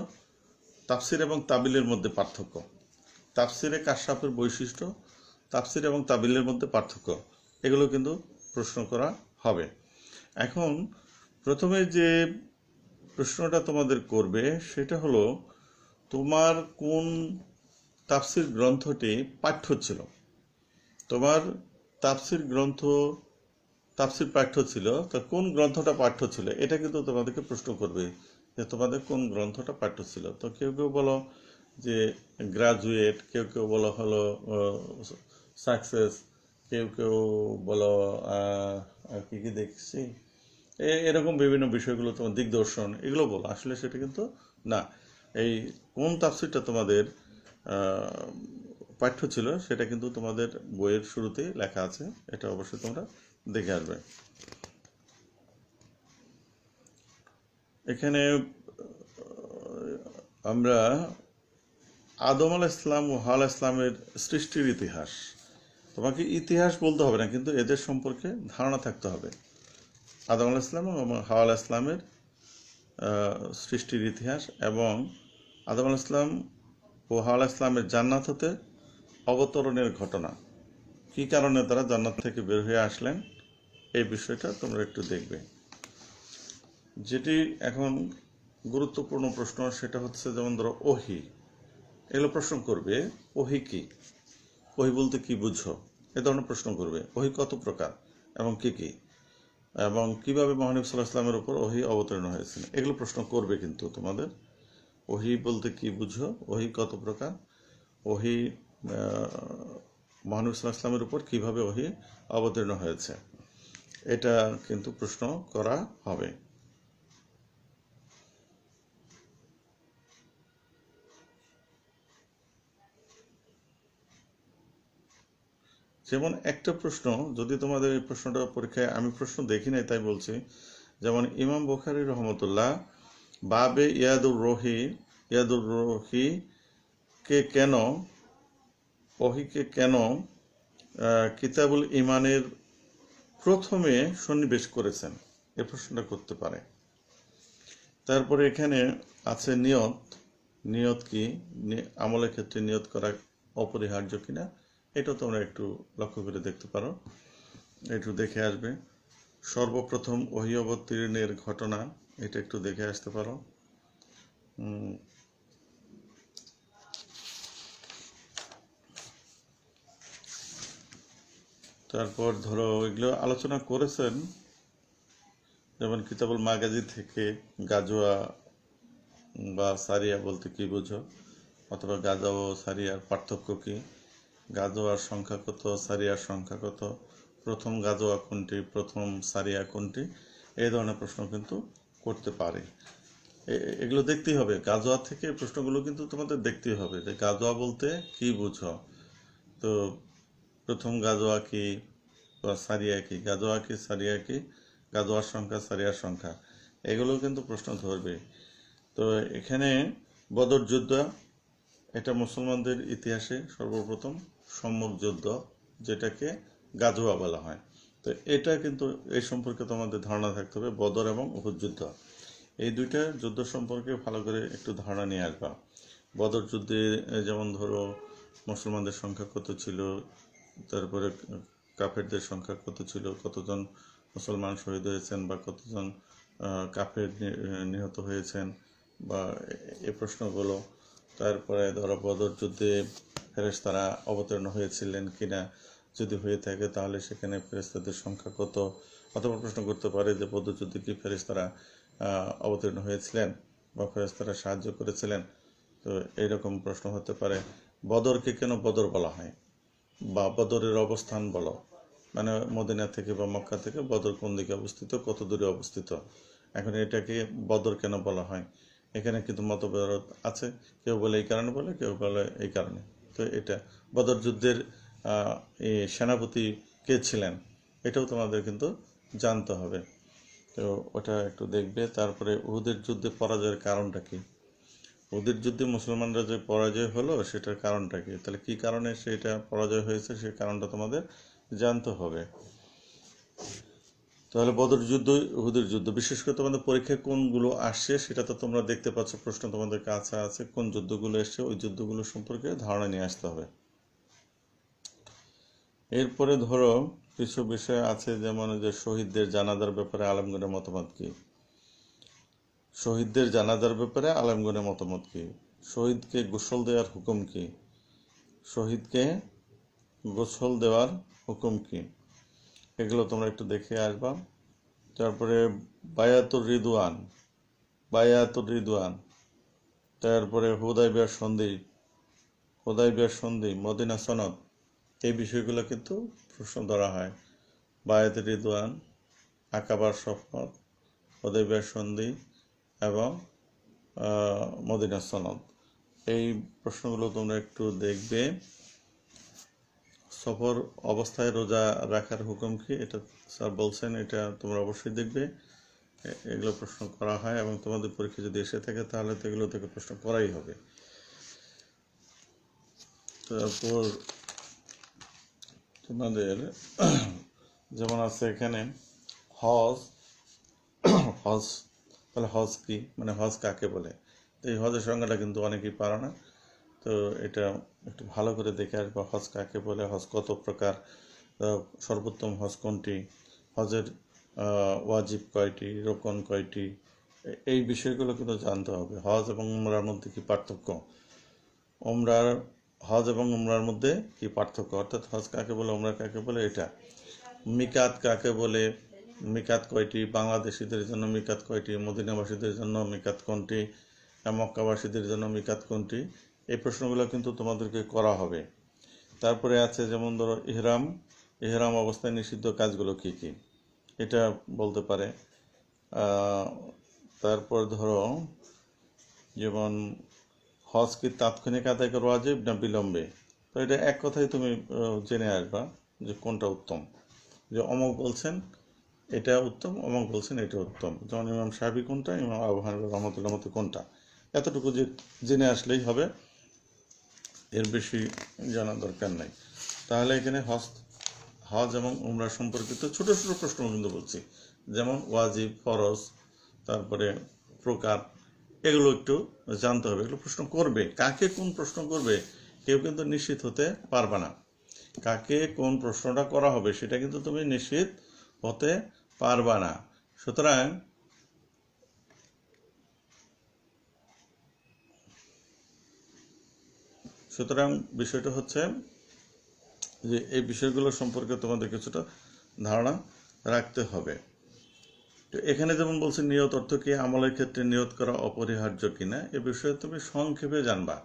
তাফসির এবং তাবিলের মধ্যে পার্থক্য, তাফসিরে কাশাফের বৈশিষ্ট্য, তাফসির এবং তাবিলের মধ্যে পার্থক্য। এগুলো কিন্তু প্রশ্ন করা হবে। এখন প্রথমে যে প্রশ্নটা তোমাদের করবে সেটা হলো, তোমার কোন তাফসির গ্রন্থটি পাঠ্য ছিল। তোমার তাফসির গ্রন্থ, তাফসির পাঠ্য ছিল, তা কোন গ্রন্থটা পাঠ্য ছিল এটা কিন্তু তোমাদেরকে প্রশ্ন করবে যে তোমাদের কোন গ্রন্থটা পাঠ্য ছিল। তো কেউ কেউ বলো যে গ্রাজুয়েট, কেউ কেউ বলো হলো সাকসেস, কেউ কেউ বলো আর কি কি দেখছি এরকম বিভিন্ন বিষয়গুলো, তোমার দিগদর্শন এগুলো বলো। আসলে সেটা কিন্তু না, এই কোন তাফসিরটা তোমাদের পাঠ্য ছিল সেটা কিন্তু তোমাদের বইয়ের শুরুতেই লেখা আছে, এটা অবশ্যই তোমরা দেখে আসবে। এখানে আমরা আদম আলাইহিস সালাম ও হাওয়া আলাইহিস সালামের সৃষ্টির ইতিহাস, তোমাকে ইতিহাস বলতে হবে না, কিন্তু এদের সম্পর্কে ধারণা থাকতে হবে। আদম আলাইহিস সালাম এবং হাওয়া আলাইহিস সালামের সৃষ্টির ইতিহাস এবং আদম আলাইহিস সালাম ও হাওয়া আলাইহিস সালামের জান্নাত হতে অবতরণের ঘটনা, কী কারণে তারা জান্নাত থেকে বের হয়ে আসলেন, এই বিষয়টা তোমরা একটু দেখবে। যেটি এখন গুরুত্বপূর্ণ প্রশ্ন সেটা হচ্ছে, যেমন ধরো ওহী, এগুলো প্রশ্ন করবে। ওহী কি, ওহী বলতে কি বুঝো, এ ধরনের প্রশ্ন করবে। ওহী কত প্রকার এবং কি কি, এবং কিভাবে মহানবী সাল্লাল্লাহু আলাইহি ওয়াসাল্লামের উপর ওহী অবতীর্ণ হয়েছিল, এগুলো প্রশ্ন করবে কিন্তু তোমাদের। ওহী বলতে কি বুঝো, ওহী কত প্রকার, ওহী মহানবী সাল্লাল্লাহু আলাইহি ওয়াসাল্লামের উপর কিভাবে ওহী অবতীর্ণ হয়েছে, এটা কিন্তু প্রশ্ন করা হবে। যেমন একটা প্রশ্ন, যদি তোমাদের এই প্রশ্নটা পরীক্ষায়, আমি প্রশ্ন দেখি নাই তাই বলছি, যেমন ইমাম বুখারী রহমতুল্লাহ বাবে ইয়াদুর রহি কে কেন, ওহীকে কেন কিতাবুল ইমানের প্রথমে সন্নিবেশ করেছেন, এ প্রশ্নটা করতে পারে। তারপরে এখানে আছে নিয়ত, নিয়ত কি, আমলের ক্ষেত্রে নিয়ত করা অপরিহার্য কিনা, এটা তোমরা একটু লক্ষ্য করে দেখতে পারো, একটু দেখে আসবে। সর্বপ্রথম ওহী অবতীর্ণের ঘটনা, এটা একটু দেখে আসতে পারো। তারপর ধরো এগুলো আলোচনা করেছেন, যেমন কিতাবুল মাগাজি থেকে গাজোয়া বা সারিয়া বলতে কি বুঝো, অথবা গাজা ও সারিয়ার পার্থক্য কি, গাজোয়ার সংখ্যা কত, সারিয়ার সংখ্যা কত, প্রথম গাজোয়া কোনটি, প্রথম সারিয়া কোনটি, এই ধরনের প্রশ্ন কিন্তু করতে পারে। এগুলো দেখতেই হবে, গাজোয়া থেকে প্রশ্নগুলো কিন্তু তোমাদের দেখতেই হবে যে গাজোয়া বলতে কি বুঝো। তো প্রথম গাজোয়া কি বা সারিয়া কি, গাজোয়া কি সারিয়া কি, গাজোয়ার সংখ্যা সারিয়ার সংখ্যা, এগুলো কিন্তু প্রশ্ন ধরবে। তো এখানে বদর যুদ্ধ, এটা মুসলমানদের ইতিহাসে সর্বপ্রথম সম্মুখ যুদ্ধ, যেটাকে গাজোয়া বলা হয়। তো এটা কিন্তু এই সম্পর্কে তোমাদের ধারণা থাকতে হবে, বদর এবং উহুদ যুদ্ধ, এই দুইটা যুদ্ধ সম্পর্কে ভালো করে একটু ধারণা নিয়ে আসবা। বদর যুদ্ধে যেমন ধরো মুসলমানদের সংখ্যা কত ছিল, তারপরে কাফেরদের সংখ্যা কত ছিল, কতজন মুসলমান শহীদ হয়েছেন বা কতজন কাফের নিহত হয়েছেন, বা এই প্রশ্নগুলো। তারপরে ধরো বদর যুদ্ধে ফেরেশতারা অবতীর্ণ হয়েছিলেন কিনা, যদি হয়ে থাকে তাহলে সেখানে ফেরেশতাদের সংখ্যা কত, অথবা প্রশ্ন করতে পারে যে বদর যুদ্ধে কি ফেরেশতারা অবতীর্ণ হয়েছিলেন বা ফেরেশতারা সাহায্য করেছিলেন। তো এইরকম প্রশ্ন হতে পারে। বদরকে কেন বদর বলা হয়, বা বদরের অবস্থান বলো, মানে মদিনা থেকে বা মক্কা থেকে বদর কোন দিকে অবস্থিত, কত দূরে অবস্থিত, এখন এটাকে বদর কেন বলা হয়, এখানে কিন্তু মতভেদ আছে, কেউ বলে এই কারণে বলে, কেউ বলে এই কারণে। তো এটা বদর যুদ্ধের সেনাপতি কে ছিলেন, এটাও তোমাদের কিন্তু জানতে হবে। তো ওটা একটু দেখবে। তারপরে উহুদের যুদ্ধে পরাজয়ের কারণটা কি, উহুদের যুদ্ধে মুসলমানরা যে পরাজয় হলো সেটার কারণটা কি, তাহলে কি কারণে সেটা পরাজয় হয়েছে সেই কারণটা তোমাদের জানতে হবে। তাহলে বদর যুদ্ধ, উহুদের যুদ্ধ, বিশেষ করে তোমাদের পরীক্ষায় কোনগুলো আসছে সেটা তো তোমরা দেখতে পাচ্ছ, প্রশ্ন তোমাদের কাছে আছে, কোন যুদ্ধগুলো এসছে ওই যুদ্ধগুলো সম্পর্কে ধারণা নিয়ে আসতে হবে। এরপরে ধরো কিছু বিষয় আছে, যেমন যে শহীদদের জানাজার ব্যাপারে আলেমগণের মতামত কি। শহীদদের জানাজার ব্যাপারে আলেমগণের মতামত কি। শহীদকে গোসল দেওয়ার হুকুম কি। শহীদকে গোসল দেওয়ার হুকুম কি, এগুলো তোমরা একটু দেখে আসবা। তারপরে বায়াতুর রিদওয়ান, বায়াতুর রিদওয়ান, তারপরে হুদাইবিয়ার সন্ধি, মদিনা সনদ, এই বিষয়গুলো কিন্তু প্রশ্ন ধরা হয়। বায়াতুর রিদওয়ান, আকাবার শপথ, হুদাইবিয়ার সন্ধি এবং মদিনা সনদ, এই প্রশ্নগুলো তোমরা একটু দেখবে। সফর অবস্থায় রোজা রাখার হুকুম কি, এটা স্যার বলছেন, এটা তোমরা অবশ্যই দেখবে। এগুলো প্রশ্ন করা হয় এবং তোমাদের পরীক্ষা যদি এসে থাকে তাহলে তো এগুলো থেকে প্রশ্ন করাই হবে। তারপর তোমাদের যেমন আছে এখানে হজ, হজ তাহলে হজ কি, মানে হজ কাকে বলে। তো এই হজের সংজ্ঞাটা কিন্তু অনেকেই পারে না, তো এটা একটু ভালো করে দেখে আসবা। হজ কাকে বলে, হজ কত প্রকার, সর্বোত্তম হজ কোনটি, হজের ওয়াজিব কয়টি, রোকন কয়টি, এই বিষয়গুলো কিন্তু জানতে হবে। হজ এবং উমরার মধ্যে কি পার্থক্য, উমরার হজ এবং উমরার মধ্যে কি পার্থক্য, অর্থাৎ হজ কাকে বলে, উমরা কাকে বলে, এটা। মিকাত কাকে বলে, মিকাত কয়টি, বাংলাদেশিদের জন্য মিকাত কয়টি, মদিনাবাসীদের জন্য মিকাত কোনটি, মক্কাবাসীদের জন্য মিকাত কোনটি, এই প্রশ্নগুলো কিন্তু তোমাদেরকে করা হবে। তারপরে আছে যেমন ধরো ইহরাম, ইহরাম অবস্থায় নিষিদ্ধ কাজগুলো কি কি, এটা বলতে পারে। তারপর ধরো যেমন হজ কি তাৎক্ষণিক আদায় করা ওয়াজিব না বিলম্বে, তো এটা এক কথায় তুমি জেনে আসবা যে কোনটা উত্তম। যে অমক বলছেন এটা উত্তম, অমক বলছেন এটা উত্তম, যেমন ইমাম সাহাবী কোনটা, ইমাম আবু হানিফা রহমতুল্লাহ মতে কোনটা, এতটুকু যে জেনে আসলেই হবে, এর বেশি জানা দরকার নাই। তাহলে এখানে হজ এবং উমরা সম্পর্কিত ছোট ছোট প্রশ্ন কিন্তু বলছি, যেমন ওয়াজিব, ফরজ, তারপরে প্রকার, এগুলো একটু জানতে হবে। এগুলো প্রশ্ন করবে, কাকে কোন প্রশ্ন করবে কেউ কিন্তু নিশ্চিত হতে পারবে না। কাকে কোন প্রশ্নটা করা হবে সেটা কিন্তু তুমি নিশ্চিত হতে পারবা না। সুতরাং বিষয়টা হচ্ছে যে এই বিষয়গুলো সম্পর্কে তোমাদের কিছুটা ধারণা রাখতে হবে। তো এখানে যেমন বলছে নিয়ত অর্থ কি, আমলের ক্ষেত্রে নিয়ত করা অপরিহার্য কিনা, এ বিষয়ে তুমি সংক্ষেপে জানবা।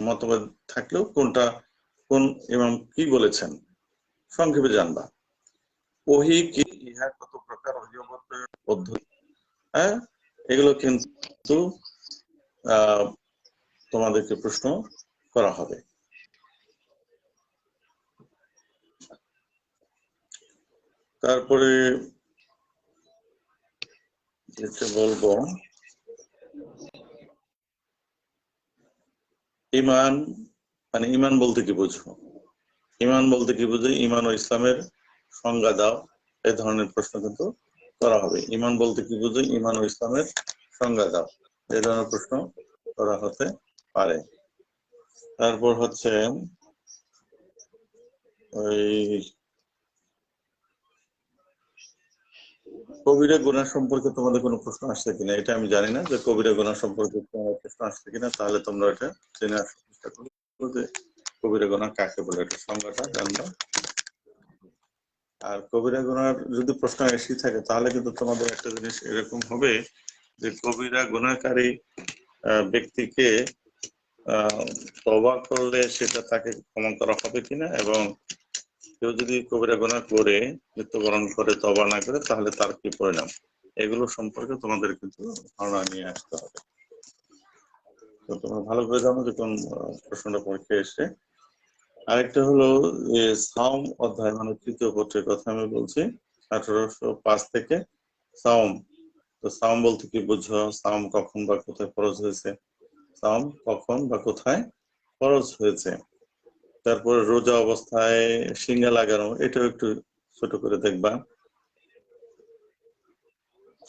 মতভেদ থাকলেও কোন ইমাম কি বলেছেন সংক্ষেপে জানবা। ওহী কি, ইহা কত প্রকার, পদ্ধতি, হ্যাঁ, এগুলো কিন্তু তোমাদেরকে প্রশ্ন করা হবে। তারপরে যেটা বলবো, ইমান মানে ইমান বলতে কি বুঝো, ইমান বলতে কি বুঝো, ইমান ও ইসলামের সংজ্ঞা দাও, এই ধরনের প্রশ্ন কিন্তু করা হবে। ইমান বলতে কি বুঝো, ইমান ও ইসলামের সংজ্ঞা দাও, এই ধরনের প্রশ্ন করা হতে পারে। তারপর হচ্ছে ওই কবিরা গুনাহ সম্পর্কে তোমাদের কোনো প্রশ্ন আসছে কিনা, এটা আমি জানি না যে কবিরা গুনাহ সম্পর্কে তোমার প্রশ্ন আসছে কিনা, তাহলে তোমরা এটা জেনে আসার চেষ্টা করো যে কবিরা গুনাহ কাকে বলে, এটা সংজ্ঞাটা জানবা। আর কবিরা গুনার যদি প্রশ্ন এসে থাকে তাহলে কিন্তু তোমাদের একটা জিনিস এরকম হবে যে কবিরা গুনাহকারী ব্যক্তিকে তওবা করলে সেটা তাকে ক্ষমা করা হবে কিনা, এবং কেউ যদি কবিরা গুনাহ করে মৃত্যুবরণ করে তওবা না করে তাহলে তার কি পরিণাম, এগুলো সম্পর্কে তোমাদের কিন্তু ধারণা নিয়ে আসতে হবে। তো তোমরা ভালো করে জানো যে কোন প্রশ্নটা পরীক্ষায় এসে। আরেকটা হলো যে সাওম অধ্যায়, মানে তৃতীয় পত্রের কথা আমি বলছি, 1805 থেকে সাওম। তো সাওম বলতে কি বুঝো, সাওম কখন বা কোথায় ফরজ হয়েছে, সাওম কখন বা কোথায় ফরজ হয়েছে। তারপর রোজা অবস্থায় সিঙ্গা লাগানো, এটাও একটু ছোট করে দেখবা।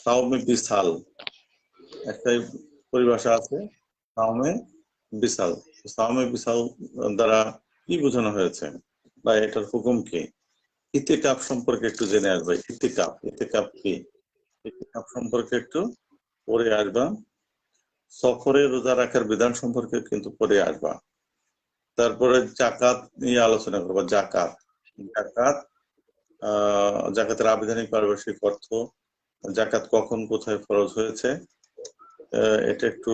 সাওমে বিসাল একটাই পরিভাষা আছে, সাওমে বিসাল। সাওমে বিসাল দ্বারা কি বোঝানো হয়েছে, বা এটার হুকুম কি। ইতিকাফ সম্পর্কে একটু জেনে আসবে। ইতিকাফ কি? ইতিকাফ সম্পর্কে একটু পড়ে আসবা। সফরে রোজা রাখার বিধান সম্পর্কে কিন্তু পড়ে আসবা। তারপরে জাকাত নিয়ে আলোচনা করবো। জাকাত জাকাতের আবিধানিক পারিভাষিক অর্থ, জাকাত কখন কোথায় ফরজ হয়েছে, এটা একটু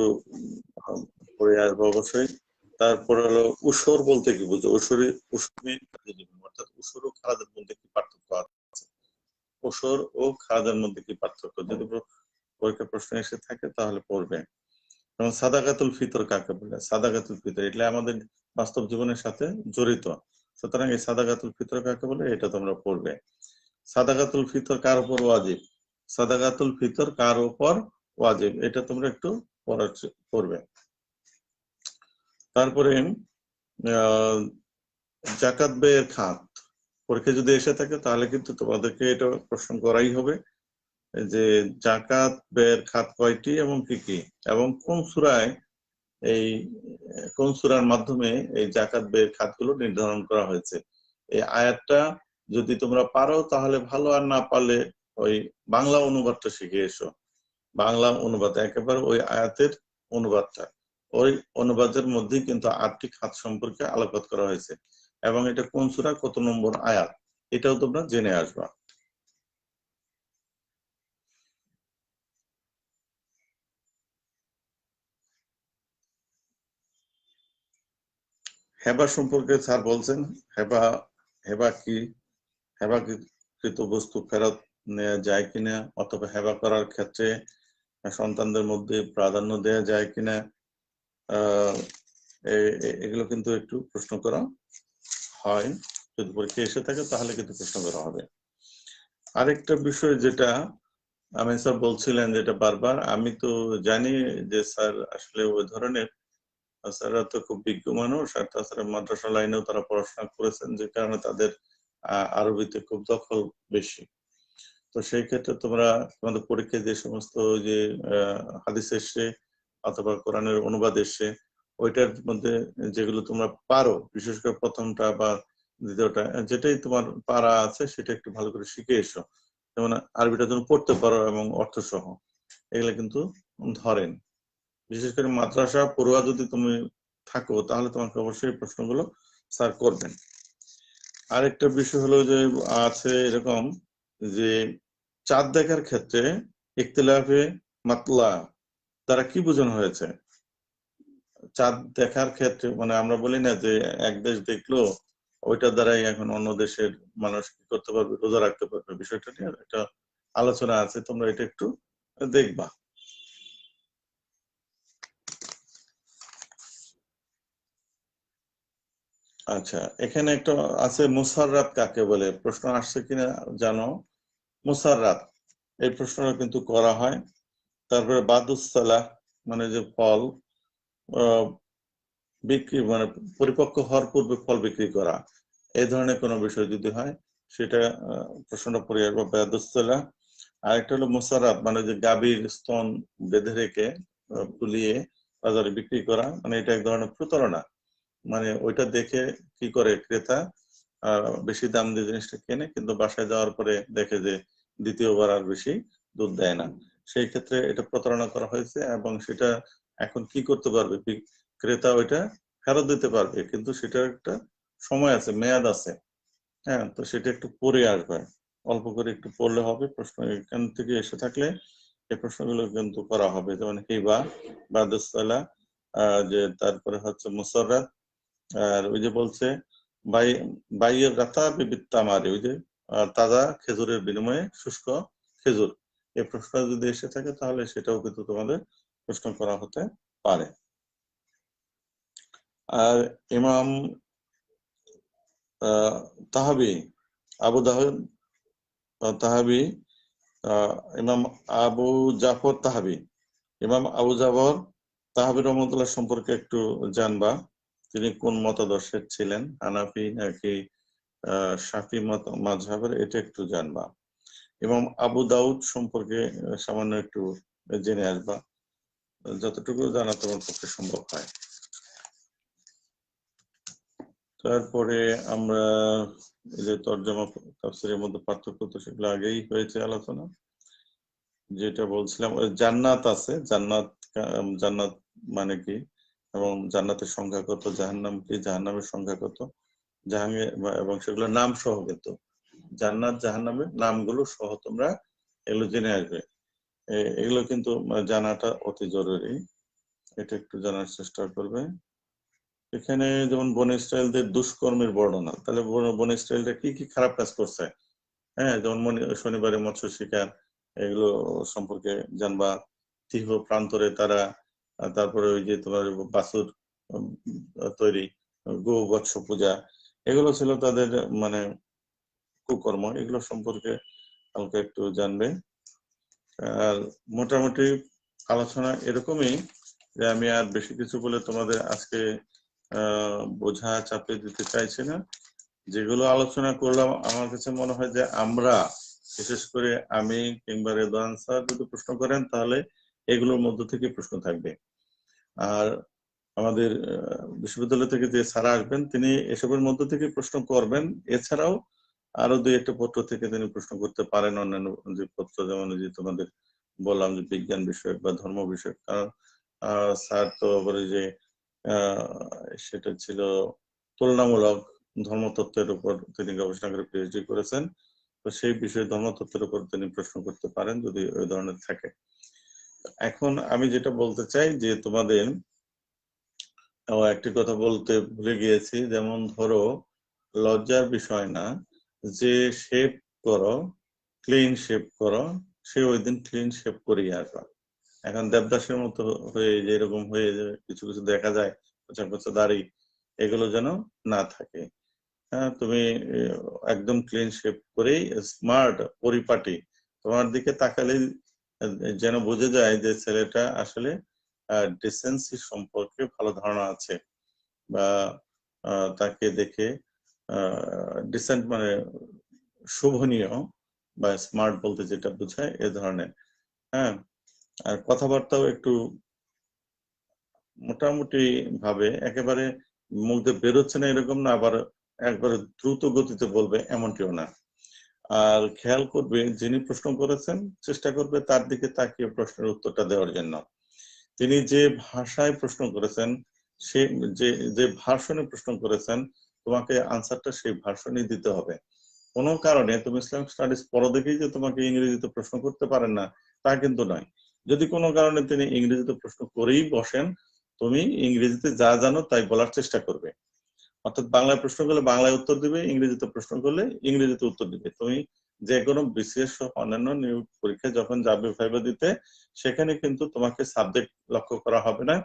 পড়ে আসবো অবশ্যই। তারপরে হলো উসর বলতে কি বুঝো, অর্থাৎ উসর ও খারাজের মধ্যে কি পার্থক্য আছে, উসর ও খারাজের মধ্যে কি পার্থক্য, যদি পরীক্ষা প্রশ্ন এসে থাকে তাহলে পড়বে। এবং সাদাকাতুল ফিতর কাকে বলে? সাদাকাতুল ফিতর এটা আমাদের বাস্তব জীবনের সাথে জড়িত, সুতরাং এই সাদাকাতুল ফিতর কাকে বলে এটা তোমরা পড়বে। সাদাকাতুল ফিতর কার উপর ওয়াজিব, সাদাকাতুল ফিতর কার উপর ওয়াজিব, এটা তোমরা একটু পড়বে। তারপরে জাকাত ব্যয়ের খাত পরীক্ষা যদি এসে থাকে তাহলে কিন্তু তোমাদেরকে এটা প্রশ্ন করাই হবে যে জাকাত ব্যয়ের খাত কয়টি এবং কি কি, এবং কোন সূরায় কোন সূরার মাধ্যমে এই জাকাত ব্যয়ের খাতগুলো নির্ধারণ করা হয়েছে। এই আয়াতটা যদি তোমরা পারো তাহলে ভালো, আর না পারলে ওই বাংলা অনুবাদটা শিখে এসো। বাংলা অনুবাদ একেবারে ওই আয়াতের অনুবাদটা, ওই অনুবাদের মধ্যেই কিন্তু 8টি খাত সম্পর্কে আলোকপাত করা হয়েছে, এবং এটা কোন সূরা কত নম্বর আয়াত এটাও তোমরা জেনে আসবা। হেবা সম্পর্কে স্যার বলছেন, হেবা হেবা কি, হেবাকৃত বস্তু ফেরত নেওয়া যায় কিনা, অথবা হেবা করার ক্ষেত্রে সন্তানদের মধ্যে প্রাধান্য দেওয়া যায় কিনা, এগুলো কিন্তু একটু প্রশ্ন করা হয়। যদি পরীক্ষা এসে থাকে তাহলে কিন্তু প্রশ্ন করা হবে। আরেকটা বিষয় যেটা আমি স্যার বলছিলেন, যেটা বারবার আমি তো জানি যে স্যার আসলে ওই ধরনের, স্যাররা তো খুব বিজ্ঞ মানুষ, আর তাছাড়া মাদ্রাসা লাইনেও তারা পড়াশোনা করেছেন, যে কারণে তাদের আরবিতে খুব দখল বেশি। তো সেই ক্ষেত্রে তোমরা তোমাদের পরীক্ষায় যে সমস্ত যে হাদিস এসছে অথবা কোরআনের অনুবাদ এসছে, ওইটার মধ্যে যেগুলো তোমরা পারো, বিশেষ করে প্রথমটা বা দ্বিতীয়টা, যেটাই তোমার পারা আছে সেটা একটু ভালো করে শিখে এসো। যেমন আরবিটা তুমি পড়তে পারো এবং অর্থ সহ, এগুলো কিন্তু ধরেন। বিশেষ করে মাদ্রাসা পড়ুয়া যদি তুমি থাকো তাহলে তোমাকে অবশ্যই প্রশ্নগুলো স্যার করবেন। আরেকটা বিষয় হলো যে আছে এরকম যে চাঁদ দেখার ক্ষেত্রে ইখতিলাফে মাতলা তারা কি বোঝানো হয়েছে। চাঁদ দেখার ক্ষেত্রে মানে আমরা বলি না যে এক দেশ দেখলো ওইটার দ্বারাই এখন অন্য দেশের মানুষ কি করতে পারবে, রোজা রাখতে পারবে, বিষয়টা নিয়ে একটা আলোচনা আছে, তোমরা এটা একটু দেখবা। আচ্ছা, এখানে একটা আছে মুসাররাত কাকে বলে, প্রশ্ন আসছে কিনা জানো। মুসাররাত এই প্রশ্নটা কিন্তু করা হয়। তারপরে বাদুসালাহ মানে যে ফল বিক্রি মানে পরিপক্ক হওয়ার পূর্বে ফল বিক্রি করা, এই ধরনের কোনো বিষয় যদি হয় সেটা প্রশ্নটা পড়ে আসবে বাদুসালাহ। আরেকটা হলো মুসাররাত মানে যে গাভীর স্তন বেঁধে রেখে ফুলিয়ে বাজারে বিক্রি করা, মানে এটা এক ধরনের প্রতারণা। মানে ওইটা দেখে কি করে ক্রেতা বেশি দাম দিয়ে জিনিসটা কেনে, কিন্তু বাসায় যাওয়ার পরে দেখে যে দ্বিতীয়বার আর বেশি দুধ দেয় না। সেই ক্ষেত্রে এটা প্রতারণা করা হয়েছে, এবং সেটা এখন কি করতে পারবে, ক্রেতা ওইটা ফেরত দিতে পারবে, কিন্তু সেটার একটা সময় আছে, মেয়াদ আছে। হ্যাঁ, তো সেটা একটু পড়ে আসবে, অল্প করে একটু পড়লে হবে। প্রশ্ন এখান থেকে এসে থাকলে এই প্রশ্নগুলো কিন্তু করা হবে, যেমন হিবা, বাদুসালা, যে তারপরে হচ্ছে মুসাররাত, আর ওই যে বলছে বাই বাইয়ের রাতা বিবিত্তামারি, ওই যে তাজা খেজুরের বিনিময়ে শুষ্ক খেজুর, এই প্রশ্ন যদি এসে থাকে তাহলে সেটাও কিন্তু তোমাদের প্রশ্ন করা হতে পারে। আর ইমাম তাহাবি, আবু তাহাবি, ইমাম আবু জাফর তাহাবি, ইমাম আবু জাফর তাহাবি রহমতুল্লাহ সম্পর্কে একটু জানবা। তিনি কোন মতাদর্শের ছিলেন, হানাফি নাকি শাফি মাযহাবের, এটা একটু জানবা। এবং আবু দাউদ সম্পর্কে সামান্য একটু জেনে আসবা, যতটুকু জানা তোমার পক্ষে সম্ভব হয়। তারপরে আমরা এই যে তরজমা তাফসীরের মধ্যে পার্থক্য, তো সেগুলো আগেই হয়েছে আলোচনা। যেটা বলছিলাম জান্নাত আছে, জান্নাত মানে কি, এবং জান্নাতের সংখ্যা কত, জাহান্নাম কি, জাহান্নামের সংখ্যা কত, এবং সেগুলোর নাম সহ, কিন্তু জান্নাত জাহান্নামের নামগুলো সহ তোমরা এগুলো জেনে আসবে। এগুলো কিন্তু জানাটা অতি জরুরি, এটা একটু জানার চেষ্টা করবে। এখানে যেমন বনী ইসরাইলদের দুষ্কর্মের বর্ণনা, তাহলে বনী ইসরাইলরা কি কি খারাপ কাজ করছে, হ্যাঁ, যেমন শনিবারে মৎস্য শিকার, এগুলো সম্পর্কে জানবা। তীহ প্রান্তরে তারা, তারপরে ওই যে তোমার বাছুর তৈরি, গো বৎস পূজা, এগুলো ছিল তাদের মানে কুকর্ম, এগুলো সম্পর্কে হালকা একটু জানবে। আর মোটামুটি আলোচনা এরকমই, যে আমি আর বেশি কিছু বলে তোমাদের আজকে বোঝা চাপিয়ে দিতে চাইছি না। যেগুলো আলোচনা করলাম আমার কাছে মনে হয় যে আমরা, বিশেষ করে আমি কিংবা রেদওয়ান স্যার যদি প্রশ্ন করেন তাহলে এগুলোর মধ্য থেকে প্রশ্ন থাকবে। আর আমাদের বিশ্ববিদ্যালয় থেকে যে স্যার আসবেন তিনি এসবের মধ্য থেকে প্রশ্ন করবেন। এছাড়াও আরো দুই একটা পত্র থেকে তিনি প্রশ্ন করতে পারেন, অন্যান্য যে পত্র, যেমন যে তোমাদের বললাম যে বিজ্ঞান বিষয়ক বা ধর্ম বিষয়ক। কারণ স্যার তো বলে যে সেটা ছিল তুলনামূলক ধর্মতত্ত্বের উপর তিনি গবেষণা করে পিএইচডি করেছেন, তো সেই বিষয়ে ধর্মতত্ত্বের উপর তিনি প্রশ্ন করতে পারেন যদি ওই ধরনের থাকে। এখন আমি যেটা বলতে চাই যে তোমাদের একটি কথা বলতে ভুলে গিয়েছি, যেমন ধরো লজ্জার বিষয় না, যে শেভ করো, ক্লিন শেভ করো, সে ওই দিন ক্লিন শেভ করিয়ে আসবা। এখন দেবদাসের মতো হয়ে যে এরকম হয়ে কিছু কিছু দেখা যায়, কোচা কোচা দাড়ি, এগুলো যেন না থাকে। হ্যাঁ, তুমি একদম ক্লিন শেভ করেই স্মার্ট পরিপাটি, তোমার দিকে তাকালেই যেন বোঝা যায় যে ছেলেটা আসলে ডিসেন্সি সম্পর্কে ভালো ধারণা আছে, বা তাকে দেখে ডিসেন্ট মানে শোভনীয় বা স্মার্ট বলতে যেটা বোঝায় এ ধরনের। হ্যাঁ, আর কথাবার্তাও একটু মোটামুটি ভাবে, একেবারে মুখ দিয়ে বেরোচ্ছে না এরকম না, আবার একবারে দ্রুত গতিতে বলবে এমনটিও না। আর খেয়াল করবে যিনি প্রশ্ন করেছেন চেষ্টা করবে তার দিকে তাকিয়ে প্রশ্নের উত্তরটা দেওয়ার জন্য। তিনি যে ভাষায় প্রশ্ন করেছেন, সে যে যে ভার্সনে প্রশ্ন করেছেন, তোমাকে আনসারটা সেই ভার্সনেই দিতে হবে। কোনো কারণে তুমি ইসলামিক স্টাডিজ পড়ো দেখেই যে তোমাকে ইংরেজিতে প্রশ্ন করতে পারেন না তা কিন্তু নয়। যদি কোনো কারণে তিনি ইংরেজিতে প্রশ্ন করেই বসেন, তুমি ইংরেজিতে যা জানো তাই বলার চেষ্টা করবে। অর্থাৎ বাংলায় প্রশ্ন করলে বাংলায় উত্তর দিবে, ইংরেজিতে প্রশ্ন করলে ইংরেজিতে উত্তর দিবে। তুমি যে কোনো বিসিএস সহ অন্যান্য নিয়োগ পরীক্ষায় যখন যাবে ভাইবা দিতে, সেখানে কিন্তু তোমাকে সাবজেক্ট লক্ষ্য করা হবে না।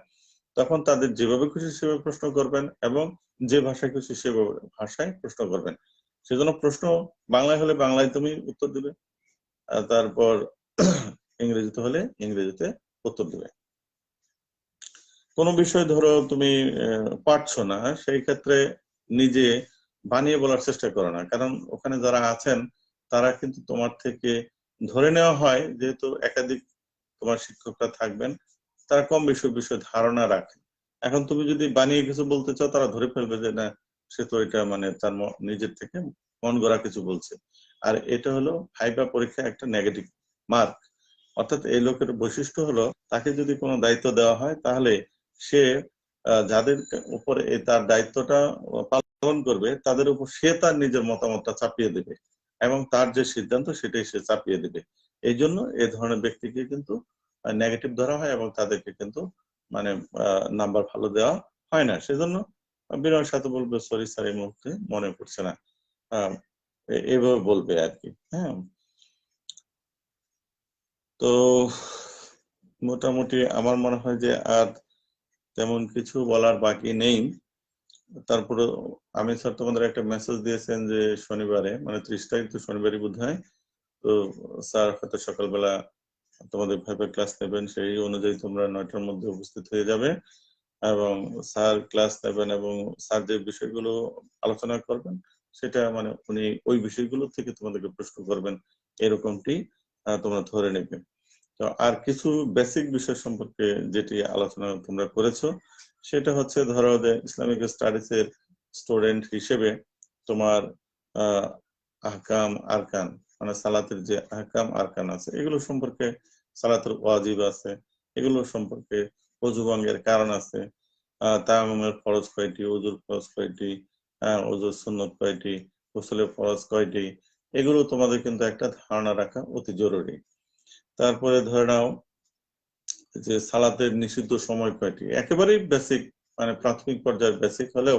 তখন তাদের যেভাবে খুশি সেভাবে প্রশ্ন করবেন, এবং যে ভাষায় খুশি সেভাবে ভাষায় প্রশ্ন করবেন। সেজন্য প্রশ্ন বাংলায় হলে বাংলায় তুমি উত্তর দিবে, আর তারপর ইংরেজিতে হলে ইংরেজিতে উত্তর দিবে। কোনো বিষয় ধরো তুমি পারছো না, সেই ক্ষেত্রে নিজে বানিয়ে বলার চেষ্টা করো না, কারণ ওখানে যারা আছেন তারা কিন্তু তোমার থেকে, ধরে নেওয়া হয় যেহেতু একাধিক তোমার শিক্ষকরা থাকবেন, তারা কম বেশি বিষয়ে ধারণা রাখে। এখন তুমি যদি বানিয়ে কিছু বলতে চাও, তারা ধরে ফেলবে যে না, সে তো এটা মানে তার নিজের থেকে মন গড়া কিছু বলছে। আর এটা হলো ভাইবা পরীক্ষা একটা নেগেটিভ মার্ক। অর্থাৎ এই লোকের বৈশিষ্ট্য হলো, তাকে যদি কোনো দায়িত্ব দেওয়া হয় তাহলে সে যাদের উপরে তার দায়িত্বটা পালন করবে তাদের উপর সে তার নিজের মতামতটা চাপিয়ে দেবে, এবং তার যে সিদ্ধান্ত সেটাই সে চাপিয়ে দেবে। এই জন্য এ ধরনের ব্যক্তিকে কিন্তু নেগেটিভ ধরা হয়, এবং তাদেরকে কিন্তু মানে নাম্বার ভালো দেওয়া হয় না। সেজন্য বিনয়ের সাথে বলবে সরি স্যার, এই মুহূর্তে মনে পড়ছে না, এইভাবে বলবে আর কি। হ্যাঁ, তো মোটামুটি আমার মনে হয় যে আর তেমন কিছু বলার বাকি নেই। তারপরে আমি স্যার তোমাদের একটা মেসেজ দিয়েছেন যে শনিবারে, মানে 30 তারিখ তো শনিবারই বোধ হয়, তো স্যার হয়তো সকালবেলা তোমাদের ভাইভা ক্লাস নেবেন, সেই অনুযায়ী তোমরা 9টার মধ্যে উপস্থিত হয়ে যাবে। এবং স্যার ক্লাস নেবেন এবং স্যার যে বিষয়গুলো আলোচনা করবেন সেটা মানে উনি ওই বিষয়গুলো থেকে তোমাদেরকে প্রশ্ন করবেন, এরকমটি তোমরা ধরে নেবে। তো আর কিছু বেসিক বিষয় সম্পর্কে যেটি আলোচনা তোমরা করেছো, সেটা হচ্ছে ধরো যে ইসলামিক স্টাডিজ এর স্টুডেন্ট হিসেবে তোমার আহকাম আরকান মানে সালাতের যে আহকাম আরকান আছে এগুলো সম্পর্কে, সালাতের ওয়াজিব আছে এগুলো সম্পর্কে, ওযু ভঙ্গের কারণ আছে, তায়াম্মুমের ফরজ কয়টি, ওযুর ফরজ কয়টি, ওযুর সুন্নত কয়টি, গোসলের ফরজ কয়টি, এগুলো তোমাদের কিন্তু একটা ধারণা রাখা অতি জরুরি। তারপরে ধরে নাও যে সালাতের নিষিদ্ধ সময় কয়টি, একেবারেই বেসিক মানে প্রাথমিক পর্যায়ের বেসিক হলেও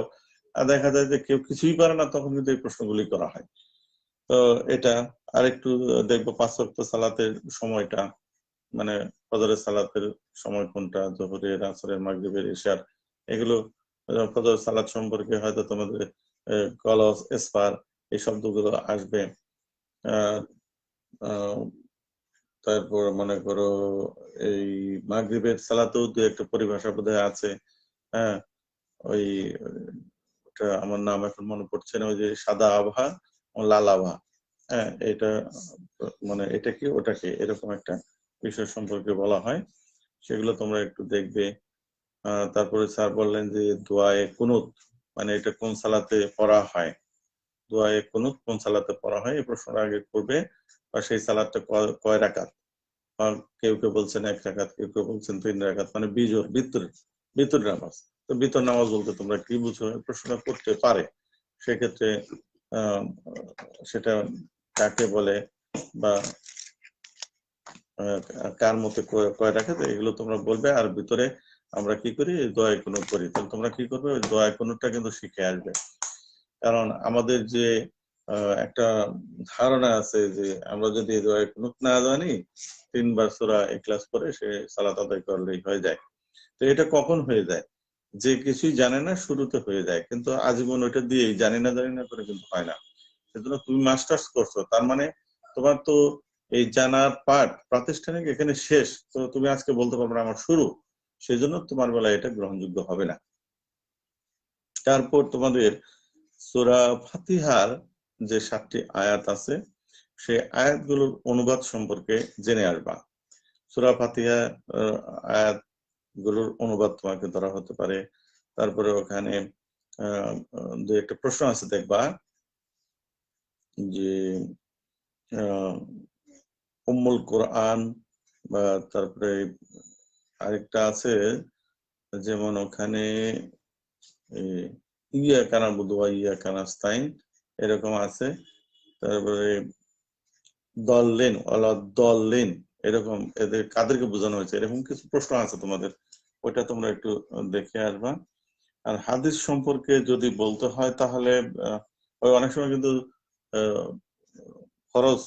দেখা যায় যে কেউ কিছুই পারে না, তখন কিন্তু এই প্রশ্নগুলি করা হয়। তো এটা আরেকটু দেখবো 5 ওয়াক্ত সালাতের সময়টা, মানে ফজরের সালাতের সময় কোনটা, যোহরের, আসরের, মাগরিবের, ইশার, এগুলো ফজর সালাত সম্পর্কে হয়তো তোমাদের কলস, এসফার এই শব্দগুলো আসবে। তারপর মনে করো এই মাগরিবের সালাতেও দু একটা পরিভাষা বোধহয় আছে। হ্যাঁ, ওই ওটা আমার নাম এখন মনে পড়ছে না, ওই যে সাদা আভা ও লাল আভা, হ্যাঁ এটা মানে এটা কি ওটা কি এরকম একটা বিষয় সম্পর্কে বলা হয়, সেগুলো তোমরা একটু দেখবে। তারপরে স্যার বললেন যে দোয়ায়ে কুনুত মানে এটা কোন সালাতে পড়া হয়, দোয়ায়ে কুনুত কোন সালাতে পড়া হয় এই প্রশ্নটা আগে করবে। আর সেই সালাতটা কয় রাকাত, কেউ কেউ বলছেন 1 রাকাত, কেউ কেউ বলছেন 3 রাকাত, মানে বিজোর ভিতর নামাজ। তো ভিতর নামাজ বলতে তোমরা কি বুঝো, প্রশ্নটা করতে পারে। সেক্ষেত্রে আহ সেটা কাকে বলে বা কার মতে কয় রাকাত এগুলো তোমরা বলবে। আর ভিতরে আমরা কি করি, দোয়া কুনুত করি, তাহলে তোমরা কি করবে, ওই দোয়া কুনুতটা কিন্তু শিখে আসবে। কারণ আমাদের যে একটা ধারণা আছে যে আমরা যদি দোয়া কুনুত না জানি 3 বার সূরা ইখলাস পড়ে সে সালাত আদায় করলেই হয়ে যায়। তো এটা কখন হয়ে যায়, যে কিছুই জানে না শুরুতে হয়ে যায়, কিন্তু আজীবন ওইটা দিয়ে জানি না করে কিন্তু হয় না। সেজন্য তুমি মাস্টার্স করছো, তার মানে তোমার তো এই জানার পাঠ প্রাতিষ্ঠানিক এখানে শেষ, তো তুমি আজকে বলতে পারবে না আমার শুরু, সেজন্য তোমার বেলায় এটা গ্রহণযোগ্য হবে না। তারপর তোমাদের সূরা ফাতিহার যে 7টি আয়াত আছে সেই আয়াতগুলোর অনুবাদ সম্পর্কে জেনে আসবা। সূরা ফাতিহা আয়াত গুলোর অনুবাদ তোমাকে ধরা হতে পারে। তারপরে ওখানে দু একটা প্রশ্ন আছে দেখবা যে উম্মুল কোরআন, বা তারপরে আরেকটা আছে যেমন ওখানে ইয়া কানা বুদু ইয়া কানাস্তাইন এরকম আছে। তারপরে দললেন ওলা দললেন এরকম, এদের কাদেরকে বোঝানো হয়েছে, এরকম কিছু প্রশ্ন আছে তোমাদের, ওইটা তোমরা একটু দেখে আসবা। আর হাদিস সম্পর্কে যদি বলতে হয় তাহলে ওই অনেক সময় কিন্তু ফরজ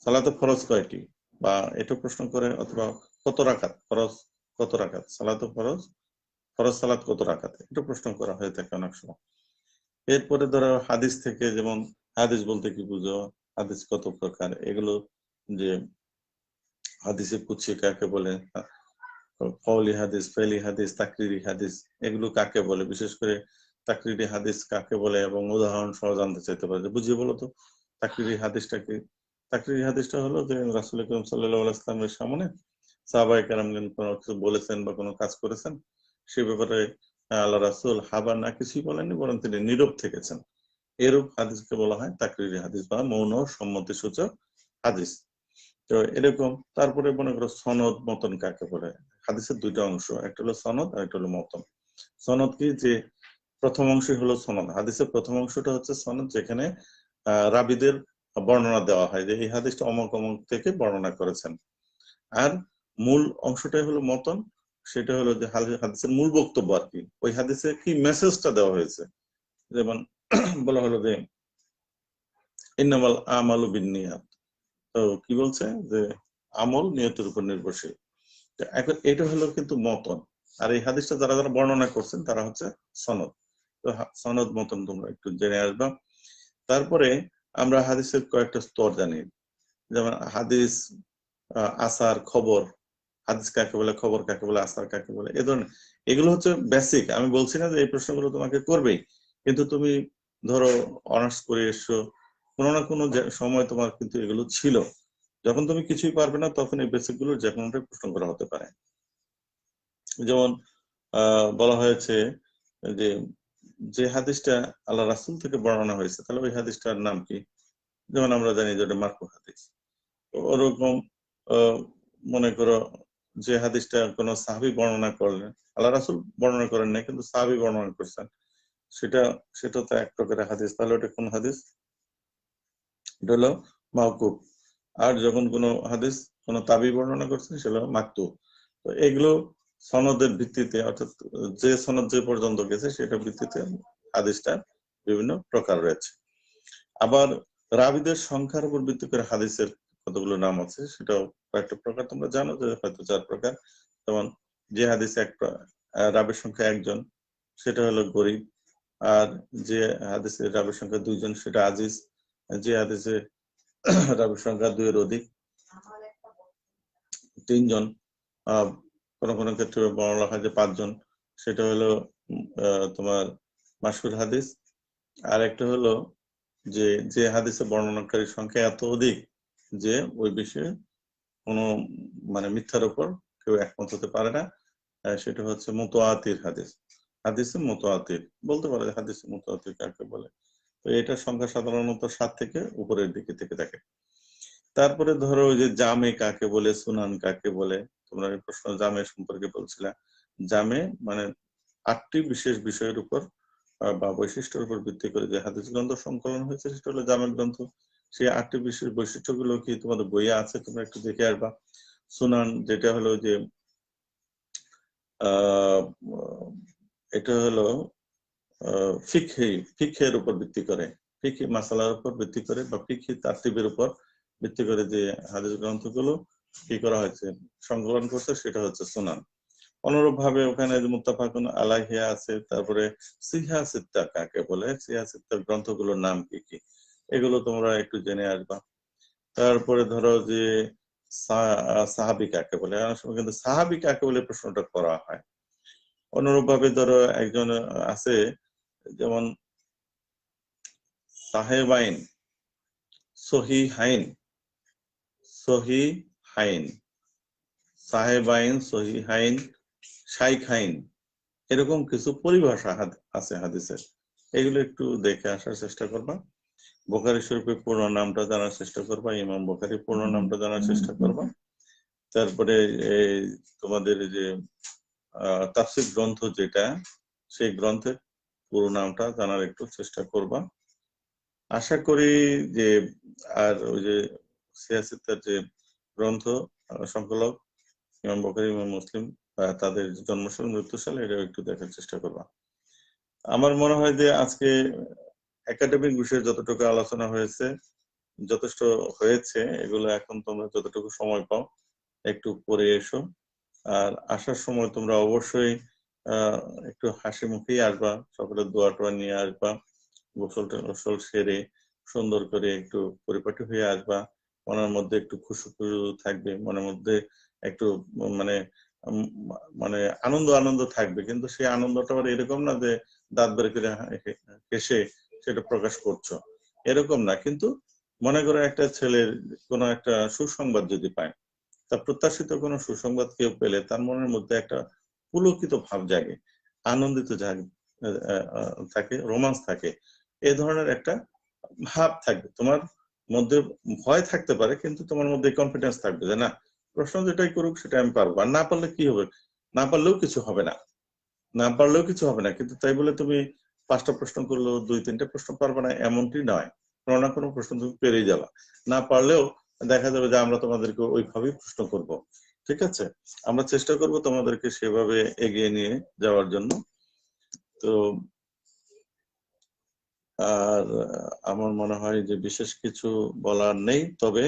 সালাতে ফরজ কয়টি বা এটা প্রশ্ন করে, অথবা কত রাকাত ফরজ, কত রাকাত সালাতে ফরজ, ফরজ সালাত কত রাকাত, এটা প্রশ্ন করা হয়ে থাকে অনেক সময়। এরপরে ধরো হাদিস থেকে, যেমন হাদিস বলতে কি বুঝো, হাদিস কত প্রকার, এগুলো যে হাদিসে কুদসি কাকে বলে, কওলি হাদিস, ফেলি হাদিস, তাকরিরি হাদিস, এগুলো কাকে বলে, বিশেষ করে তাকরিরি হাদিস কাকে বলে এবং উদাহরণ সহ জানতে চাইতে পারে, বুঝিয়ে বলো তো তাকরিরি হাদিসটা কি। তাকরিরি হাদিসটা হলো যে রাসূল আকরাম সাল্লাল্লাহু আলাইহি ওয়াসাল্লামের সামনে সাহাবায়ে কেরামগণ কোনো কিছু বলেছেন বা কোনো কাজ করেছেন, সে ব্যাপারে আল্লাহ রাসূল হাবা না কিছুই বলেননি, বরং তিনি নীরব থেকেছেন, এরূপ হাদিসকে বলা হয় তাকরিরি হাদিস বা মৌন সম্মতি সূচক হাদিস। তো এরকম তারপরে মনে করো সনদ মতন কাকে বলে, হাদিসের দুইটা অংশ, একটা হলো সনদ আর একটা হলো মতন। সনদ কি, যে প্রথম অংশই হলো সনদ, হাদিসের প্রথম অংশটা হচ্ছে সনদ, যেখানে রাবীদের বর্ণনা দেওয়া হয় যে এই হাদিসটা অমুক অমুক থেকে বর্ণনা করেছেন। আর মূল অংশটাই হলো মতন, সেটা হলো যে হাদিসের মূল বক্তব্য আর কি, ওই হাদিসে কি মেসেজটা দেওয়া হয়েছে। যেমন বলা হলো যে ইন্নামাল আমালু বিন্নিয়াত, তো কি বলছে যে আমল নিয়তের উপর নির্ভরশীল। এখন এটা হলো কিন্তু মতন, আর এই হাদিসটা যারা যারা বর্ণনা করছেন তারা হচ্ছে সনদ। তো সনদ মতন তোমরা একটু জেনে আসবা। তারপরে আমরা হাদিসের কয়েকটা স্তর জানি, যেমন হাদিস, আসার, খবর, হাদিস কাকে বলে, খবর কাকে বলে, আসার কাকে বলে, এ ধরনের এগুলো হচ্ছে বেসিক। আমি বলছি না যে এই প্রশ্নগুলো তোমাকে করবেই, কিন্তু তুমি ধরো অনার্স করে এসছো, কোনো না কোনো সময় তোমার কিন্তু এগুলো ছিল, যখন তুমি কিছুই পারবে না তখন এই বেসিক গুলোর যে কোনোটা প্রশ্ন করা হতে পারে। যেমন বলা হয়েছে যে যে হাদিসটা আল্লাহ রাসূল থেকে বর্ণনা হয়েছে তাহলে ওই হাদিসটার নাম কি? যেমন আমরা জানি যে ওটা মারফু হাদিস। ওরকম মনে করো যে হাদিসটা কোনো সাহাবী বর্ণনা করলেন, আল্লাহ রাসূল বর্ণনা করেন নাই কিন্তু সাহাবী বর্ণনা করছেন, সেটা তো এক প্রকারের হাদিস। তাহলে ওটা কোন হাদিস? এটা হলো মাওকুফ। আর যখন কোনো হাদিস কোনো তাবী বর্ণনা করছে সেটা হলো মাকতু। তো এগুলো সনদের ভিত্তিতে, অর্থাৎ যে সনদ যে পর্যন্ত গেছে সেটার ভিত্তিতে হাদিসটা বিভিন্ন প্রকার রয়েছে। আবার রাবীদের সংখ্যার উপর ভিত্তি করে হাদিসের কতগুলো নাম আছে সেটাও কয়েকটা প্রকার তোমরা জানো, যে হয়তো 4 প্রকার। যেমন যে হাদিসে রাবীর সংখ্যা একজন সেটা হলো গরীব, আর যে হাদিসে রাবীর সংখ্যা 2 জন সেটা আজিজ, যে হাদিসে রাবীর সংখ্যা 2 এর অধিক 3 জন, কোন কোন ক্ষেত্রে বলা হয় যে 5 জন, সেটা হলো তোমার মাশহুর হাদিস। আর একটা হলো যে যে হাদিসে বর্ণনাকারীর সংখ্যা এত অধিক যে ওই বিষয়ে কোনো মানে মিথ্যার উপর কেউ একমত হতে পারে না, সেটা হচ্ছে মুতাওয়াতির হাদিস। হাদিসে মুতাওয়াতির বলতে পারে, হাদিসে মুতাওয়াতির কাকে বলে। তো এটার সংখ্যা সাধারণত 7 থেকে উপরের দিকে থেকে থাকে। তারপরে ধরো ওই যে জামে কাকে বলে, সুনান কাকে বলে, তোমরা এই প্রশ্ন জামে সম্পর্কে বলছিলা। জামে মানে 8টি বিশেষ বিষয়ের উপর বা বৈশিষ্ট্যের উপর ভিত্তি করে যে হাদিস গ্রন্থ সংকলন হয়েছে সেটা হলো জামে গ্রন্থ। সেই 8টি বিশেষ বৈশিষ্ট্যগুলো কি তোমাদের বইয়ে আছে, তোমরা একটু দেখে আসবা। সুনান যেটা হলো যে আহ এটা হলো ফিকহের উপর ভিত্তি করে, ফিকহি মাসালার উপর ভিত্তি করে বা ফিকহি তারতিবের উপর ভিত্তি করে যে হাদিস গ্রন্থগুলো কি করা হয়েছে, সংকলন করছে, সেটা হচ্ছে সুনান। অনুরূপ ভাবে ওখানে মুত্তাফাকুন আলাইহি আছে। তারপরে সিহা সিত্তা কাকে বলে, সিহা সিত্তা গ্রন্থগুলোর নাম কি কি, এগুলো তোমরা একটু জেনে আসবা। তারপরে ধরো যে সাহাবী কাকে বলে, অনেক সময় কিন্তু সাহাবী কাকে বলে প্রশ্নটা করা হয়। অনুরূপ ভাবে ধরো একজন আছে যেমন সাহেবাইন, সহিহাইন, সহিহাইন, সাহেবাইন, সহিহাইন, শাইখাইন, এরকম কিছু পরিভাষা আছে হাদিসের। এগুলো একটু দেখে আসার চেষ্টা করবা। বুখারী শরীফের পূর্ণ নামটা জানার চেষ্টা করবা, ইমাম বুখারীর পূর্ণ নামটা জানার চেষ্টা করবা। তারপরে এই তোমাদের যে তাফসীর গ্রন্থ যেটা, সেই গ্রন্থের পুরো নামটা জানার একটু চেষ্টা করবা। আশা করি যে আর ওই যে সিয়াসিতার যে গ্রন্থ সংকলক ইমাম বুখারী, ইমাম মুসলিম, তাদের জন্মসাল মৃত্যুসাল এটা একটু দেখার চেষ্টা করবা। আমার মনে হয় যে আজকে একাডেমিক বিষয়ে যতটুকু আলোচনা হয়েছে যথেষ্ট হয়েছে। এগুলো এখন তোমরা যতটুকু সময় পাও একটু পড়ে এসো। আর আসার সময় তোমরা অবশ্যই একটু হাসি মুখেই আসবা, সকলের দোয়া টোয়া নিয়ে আসবা, গোসল সেরে সুন্দর করে একটু পরিপাটি হয়ে আসবা। মনের মধ্যে একটু খুশু খুশু থাকবে, মনের মধ্যে একটু মানে মানে আনন্দ আনন্দ থাকবে। কিন্তু সেই আনন্দটা আবার এরকম না যে দাঁত বের করে হেসে সেটা প্রকাশ করছো, এরকম না। কিন্তু মনে করো একটা ছেলের কোনো একটা সুসংবাদ যদি পায়, তা প্রত্যাশিত কোনো সুসংবাদ কেউ পেলে তার মনের মধ্যে একটা পুলকিত ভাব জাগে, আনন্দিত থাকে, রোমান্স থাকে, এই ধরনের একটা ভাব থাকবে তোমার মধ্যে। ভয় থাকতে পারে কিন্তু তোমার মধ্যে কনফিডেন্স থাকবে যে না, প্রশ্ন যেটাই করুক সেটা আমি পারবো। আর না পারলে কি হবে, না পারলেও কিছু হবে না, না পারলেও কিছু হবে না। কিন্তু তাই বলে তুমি 5টা প্রশ্ন করলো 2-3টা প্রশ্ন পারবে না এমনটি নয়। কোনো না কোনো প্রশ্ন তুমি পেরেই যাবা। না পারলেও দেখা যাবে যে আমরা তোমাদেরকে ওইভাবেই প্রশ্ন করব। ঠিক আছে, আমরা চেষ্টা করব তোমাদেরকে সেভাবে এগিয়ে নিয়ে যাওয়ার জন্য। তো আর আমার মনে হয় যে বিশেষ কিছু বলার নেই। তবে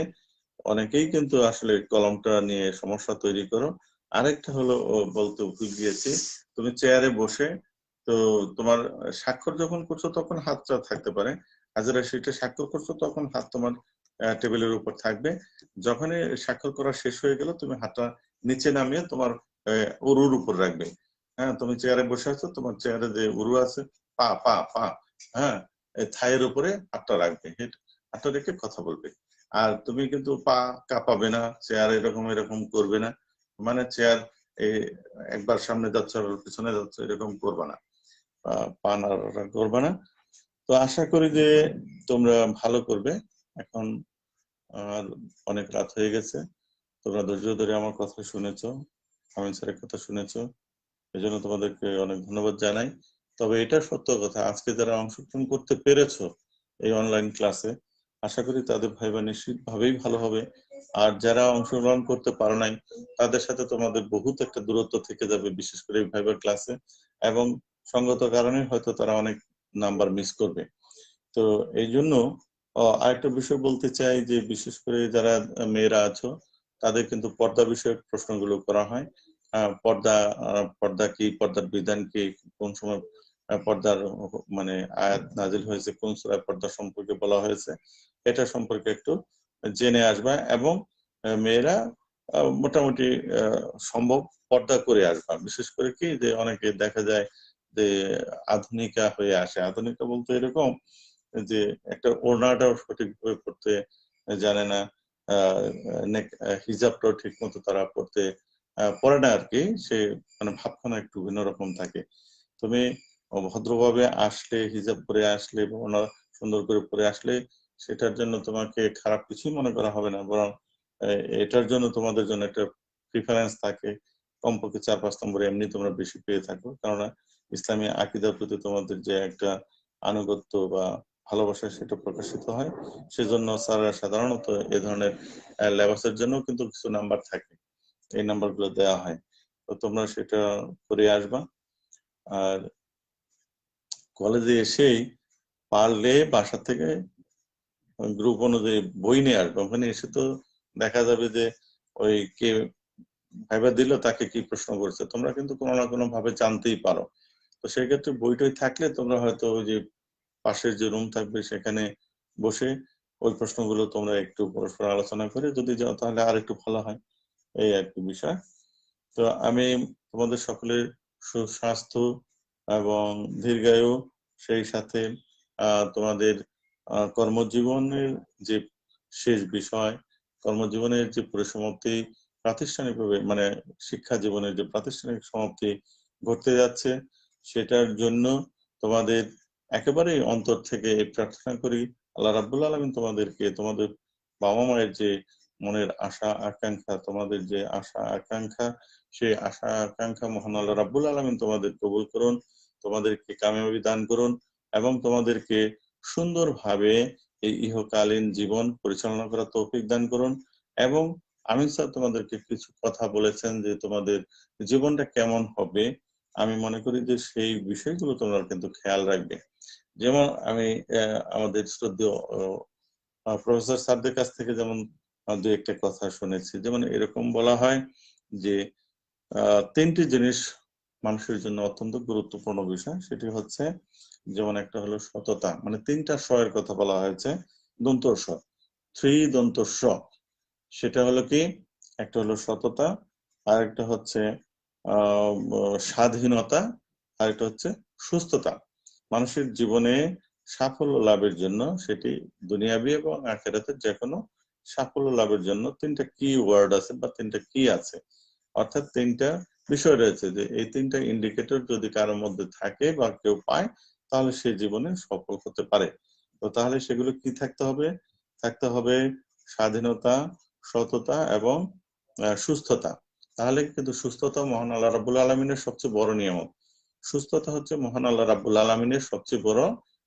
অনেকেই কিন্তু আসলে কলমটা নিয়ে সমস্যা তৈরি করো। আরেকটা হলো বলতে ভুল গিয়েছি, তুমি চেয়ারে বসে তো তোমার স্বাক্ষর যখন করছো তখন হাতটা থাকতে পারে, হাজিরা শিটে স্বাক্ষর করছো তখন হাত তোমার টেবিলের উপর থাকবে। যখনই স্বাক্ষর করা শেষ হয়ে গেল তুমি হাতটা নিচে নামিয়ে তোমার উরুর উপর রাখবে। হ্যাঁ, তুমি চেয়ারে বসে আছো, তোমার চেয়ারে যে উরু আছে, পা পা পা, হ্যাঁ, থায়ের উপরে হাতটা রাখবে, হাতটা রেখে কথা বলবে। আর তুমি কিন্তু পা কাঁপাবে না, চেয়ার এরকম এরকম করবে না, মানে চেয়ার একবার সামনে যাচ্ছে আর পিছনে যাচ্ছে এরকম করবে না। পান আর করবে না। তো আশা করি যে তোমরা ভালো করবে। এখন অনেক রাত হয়ে গেছে, তোমরা ধৈর্য ধরে আমার কথা শুনেছো, আমিন স্যারের কথা শুনেছো, এই জন্য তোমাদেরকে অনেক ধন্যবাদ জানাই। তবে এটা সত্য কথা, আজকে যারা অংশগ্রহণ করতে পেরেছো এই অনলাইন ক্লাসে, আশা করি তাদের ভাইবা নিশ্চিতভাবেই ভালো হবে। আর যারা অংশগ্রহণ করতে পারো নাই, তাদের সাথে তোমাদের বহুত একটা দূরত্ব থেকে যাবে, বিশেষ করে এই ভাইবার ক্লাসে, এবং সঙ্গত কারণে হয়তো তারা অনেক নাম্বার মিস করবে। তো এই জন্য আরেকটা বিষয় বলতে চাই যে বিশেষ করে যারা মেয়েরা আছো, তাদের কিন্তু পর্দা বিষয়ক প্রশ্নগুলো করা হয়। পর্দা কি, পর্দার বিধান কি, কোন সময় পর্দার মানে আয়াত নাজিল হয়েছে, কোন সূরায় পর্দা সম্পর্কে বলা হয়েছে, এটা সম্পর্কে একটু জেনে আসবা। এবং মেয়েরা মোটামুটি সম্ভব পর্দা করে আসবা। বিশেষ করে কি যে অনেকে দেখা যায় যে আধুনিকা হয়ে আসে। আধুনিকা বলতে এরকম যে একটা ওড়নাটাও সঠিকভাবে পড়তে জানে না, হিজাবটাও ঠিক মতো তারা পড়ে না আর কি। সে মানে ভাবখানা একটু ভিন্ন রকম থাকে। তুমি ভদ্রভাবে আসলে, হিজাব পরে আসলে, ওড়না সুন্দর করে পরে আসলে, সেটার জন্য তোমাকে খারাপ কিছুই মনে করা হবে না, বরং এটার জন্য তোমাদের জন্য একটা প্রিফারেন্স থাকে। কমপক্ষে 4-5 নম্বরে এমনি তোমরা বেশি পেয়ে থাকো, কেননা ইসলামী আকীদার প্রতি তোমাদের যে একটা আনুগত্য বা ভালোবাসা, সেটা প্রকাশিত হয়। সেজন্য স্যাররা সাধারণত এ ধরনের লেবাসের জন্য কিন্তু কিছু নাম্বার থাকে, এই নাম্বারগুলো দেওয়া হয়। তো তোমরা সেটা করে আসবা। আর কলেজে এসেই পারলে বাসা থেকে গ্রুপ অনুযায়ী বই নিয়ে আসবে। ওখানে এসে তো দেখা যাবে যে ওই কে ভাইবা দিল, তাকে কি প্রশ্ন করছে, তোমরা কিন্তু কোনো না কোনো ভাবে জানতেই পারো। তো সেই ক্ষেত্রে বইটই থাকলে তোমরা হয়তো ওই যে পাশের যে রুম থাকবে সেখানে বসে ওই প্রশ্নগুলো তোমরা একটু পরস্পর আলোচনা করে যদি যাও, তাহলে আর একটু ভালো হয়, এই আর কি বিষয়। তো আমি তোমাদের সকলের সুস্বাস্থ্য এবং দীর্ঘায়ু, সেই সাথে তোমাদের কর্মজীবনের যে শেষ বিষয়, কর্মজীবনের যে পরিসমাপ্তি, প্রাতিষ্ঠানিকভাবে মানে শিক্ষা জীবনের যে প্রাতিষ্ঠানিক সমাপ্তি ঘটতে যাচ্ছে, সেটার জন্য তোমাদের একেবারেই অন্তর থেকে প্রার্থনা করি, আল্লাহ রাব্বুল আলামিন তোমাদেরকে, তোমাদের বাবা মায়ের যে মনের আশা আকাঙ্ক্ষা, তোমাদের যে আশা আকাঙ্ক্ষা, সেই আশা আকাঙ্ক্ষা মহান আল্লাহ রাব্বুল আলামিন তোমাদের কবুল করুন, তোমাদেরকে কামিয়াবি দান করুন, এবং তোমাদেরকে সুন্দরভাবে এই ইহকালীন জীবন পরিচালনা করার তৌফিক দান করুন। এবং আমিন স্যার তোমাদেরকে কিছু কথা বলেছেন যে তোমাদের জীবনটা কেমন হবে, আমি মনে করি যে সেই বিষয়গুলো তোমরা কিন্তু খেয়াল রাখবে। যেমন আমি আমাদের শ্রদ্ধেয় প্রফেসর স্যারদের কাছ থেকে যেমন দু একটা কথা শুনেছি, যেমন এরকম বলা হয় যে 3টি জিনিস মানুষের জন্য অত্যন্ত গুরুত্বপূর্ণ বিষয়। সেটি হচ্ছে, যেমন একটা হলো সততা, মানে 3টা এর কথা বলা হয়েছে, দন্ত স, 3 দন্ত স। সেটা হলো কি, একটা হলো সততা, আর একটা হচ্ছে স্বাধীনতা, আর একটা হচ্ছে সুস্থতা। মানুষের জীবনে সাফল্য লাভের জন্য, সেটি দুনিয়াবি এবং আখিরাতের যে কোনো সাফল্য লাভের জন্য 3টা কি ওয়ার্ড আছে বা 3টা কি আছে, অর্থাৎ 3টা বিষয় রয়েছে, যে এই 3টা ইন্ডিকেটর যদি কারোর মধ্যে থাকে বা কেউ পায়, তাহলে সে জীবনে সফল হতে পারে। তো তাহলে সেগুলো কি থাকতে হবে? থাকতে হবে স্বাধীনতা, সততা এবং সুস্থতা। তাহলে কিন্তু সুস্থতা মহান আল্লাহ রাব্বুল আলামিনের সবচেয়ে বড় নিয়ামত। সুস্থতা হচ্ছে মহান আল্লাহ রাব্বুল আলামিনের সবচেয়ে বড়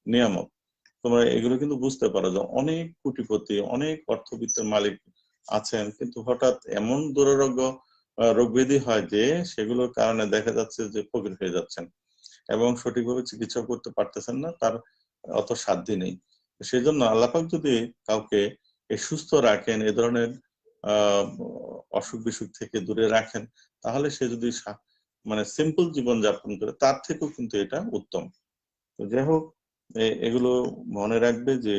নিয়ামত। তোমরা এগুলো কিন্তু বুঝতে পারো যে অনেক কোটিপতি, অনেক অর্থবিত্তের মালিক আছেন, কিন্তু হঠাৎ এমন দুরারোগ্য রোগ ব্যাধি হয় যে সেগুলোর কারণে দেখা যাচ্ছে যে ফকির হয়ে যাচ্ছেন এবং সঠিকভাবে চিকিৎসা করতে পারতেছেন না, তার অত সাধ্য নেই। সেজন্য আল্লাপাক যদি কাউকে সুস্থ রাখেন, এ ধরনের আহ অসুখ বিসুখ থেকে দূরে রাখেন, তাহলে সে যদি মানে সিম্পল জীবন যাপন করে, তার থেকেও কিন্তু এটা উত্তম। তো যাই হোক, এগুলো মনে রাখবে যে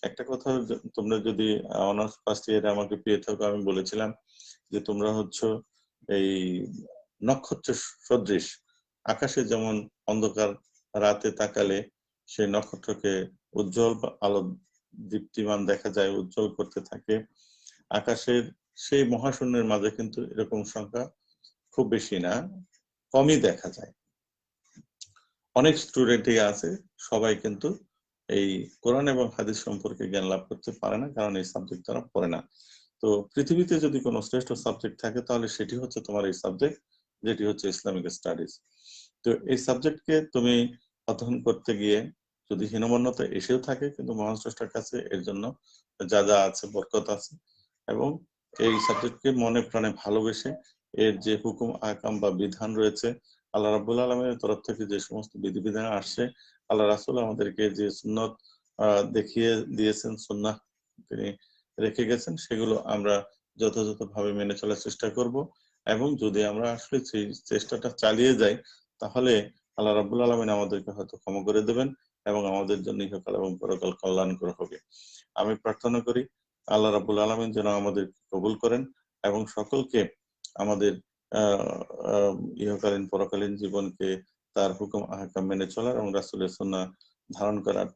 একটা কথা, তোমরা যদি অনার্স ফার্স্ট ইয়ারে আমাকে পেয়ে থাকো, আমি বলেছিলাম যে তোমরা হচ্ছে এই নক্ষত্র সদৃশ। আকাশে যেমন অন্ধকার রাতে তাকালে সেই নক্ষত্রকে উজ্জ্বল আলো দীপ্তিমান দেখা যায়, উজ্জ্বল করতে থাকে। আকাশের সেই মহাশূন্যের মাঝে কিন্তু এরকম সংখ্যা খুব বেশি না, কমই দেখা যায়। অনেক স্টুডেন্টই আছে, সবাই কিন্তু এই কোরআন এবং হাদিস সম্পর্কে জ্ঞান লাভ করতে পারে না, কারণ এই সাবজেক্ট তারা পড়ে না। তো পৃথিবীতে যদি কোনো শ্রেষ্ঠ সাবজেক্ট থাকে তাহলে সেটি হচ্ছে তোমার এই সাবজেক্ট, যেটি হচ্ছে ইসলামিক স্টাডিজ। তো এই সাবজেক্টকে তুমি অধ্যয়ন করতে গিয়ে যদি হীনমন্যতা এসেও থাকে, কিন্তু মহান স্রষ্টার কাছে এর জন্য যা যা আছে বরকত আছে, এবং এই সাবজেক্টকে মনে প্রাণে ভালোবেসে এর যে হুকুম আহকাম বা বিধান রয়েছে, আল্লাহ রাব্বুল আলামিনের তরফ থেকে যে সমস্ত বিধিবিধান আসছে, আল্লাহ রাসূল আমাদেরকে যে সুন্নত দেখিয়ে দিয়েছেন, সুন্নাহ তিনি রেখে গেছেন, সেগুলো আমরা যথাযথভাবে মেনে চলার চেষ্টা করব। এবং যদি আমরা আসলে সেই চেষ্টাটা চালিয়ে যাই, তাহলে আল্লাহ রাব্বুল আলামিন আমাদেরকে হয়তো ক্ষমা করে দেবেন এবং আমাদের জন্য ইহকাল এবং পরকাল কল্যাণকর হবে। আমি প্রার্থনা করি আল্লাহ রাব্বুল আলামিন যেন আমাদের কবুল করেন এবং সকলকে আমাদের আহ আহ ইহকালীন পরকালীন জীবনকে তার হুকুম আহকাম মেনে চলার এবং রাসূলের সুন্নাহ ধারণ করার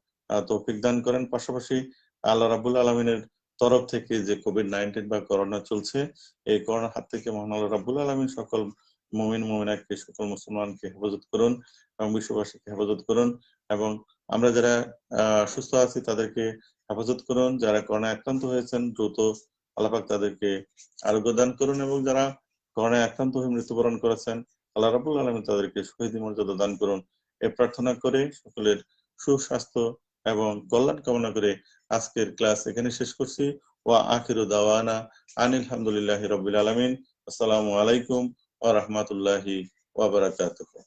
তৌফিক দান করেন। পাশাপাশি আল্লাহ রাব্বুল আলামিনের তরফ থেকে যে কোভিড-19 বা করোনা চলছে, এই করোনার হাত থেকে মহান আল্লাহ রাব্বুল আলামিন সকল মুমিন মুমিনাতকে, সকল মুসলমানকে হেফাজত করুন এবং বিশ্ববাসীকে হেফাজত করুন। এবং আমরা যারা সুস্থ আছি তাদেরকে হেফাজত করুন, যারা করোনায় আক্রান্ত হয়েছেন দ্রুত আল্লাহ পাক তাদেরকে আরোগ্য দান করুন, এবং যারা করোনায় আক্রান্ত হয়ে মৃত্যুবরণ করেছেন আল্লাহ রাব্বুল আলামিন তাদেরকে শহীদ মর্যাদা দান করুন। এ প্রার্থনা করে সকলের সুস্বাস্থ্য এবং কল্যাণ কামনা করে আজকের ক্লাস এখানে শেষ করছি। ওয়া আখিরু দাওয়ানা আনিল হামদুলিল্লাহি রাব্বিল আলামিন। আসসালামু আলাইকুম ওয়া রাহমাতুল্লাহি ওয়া বারাকাতুহু।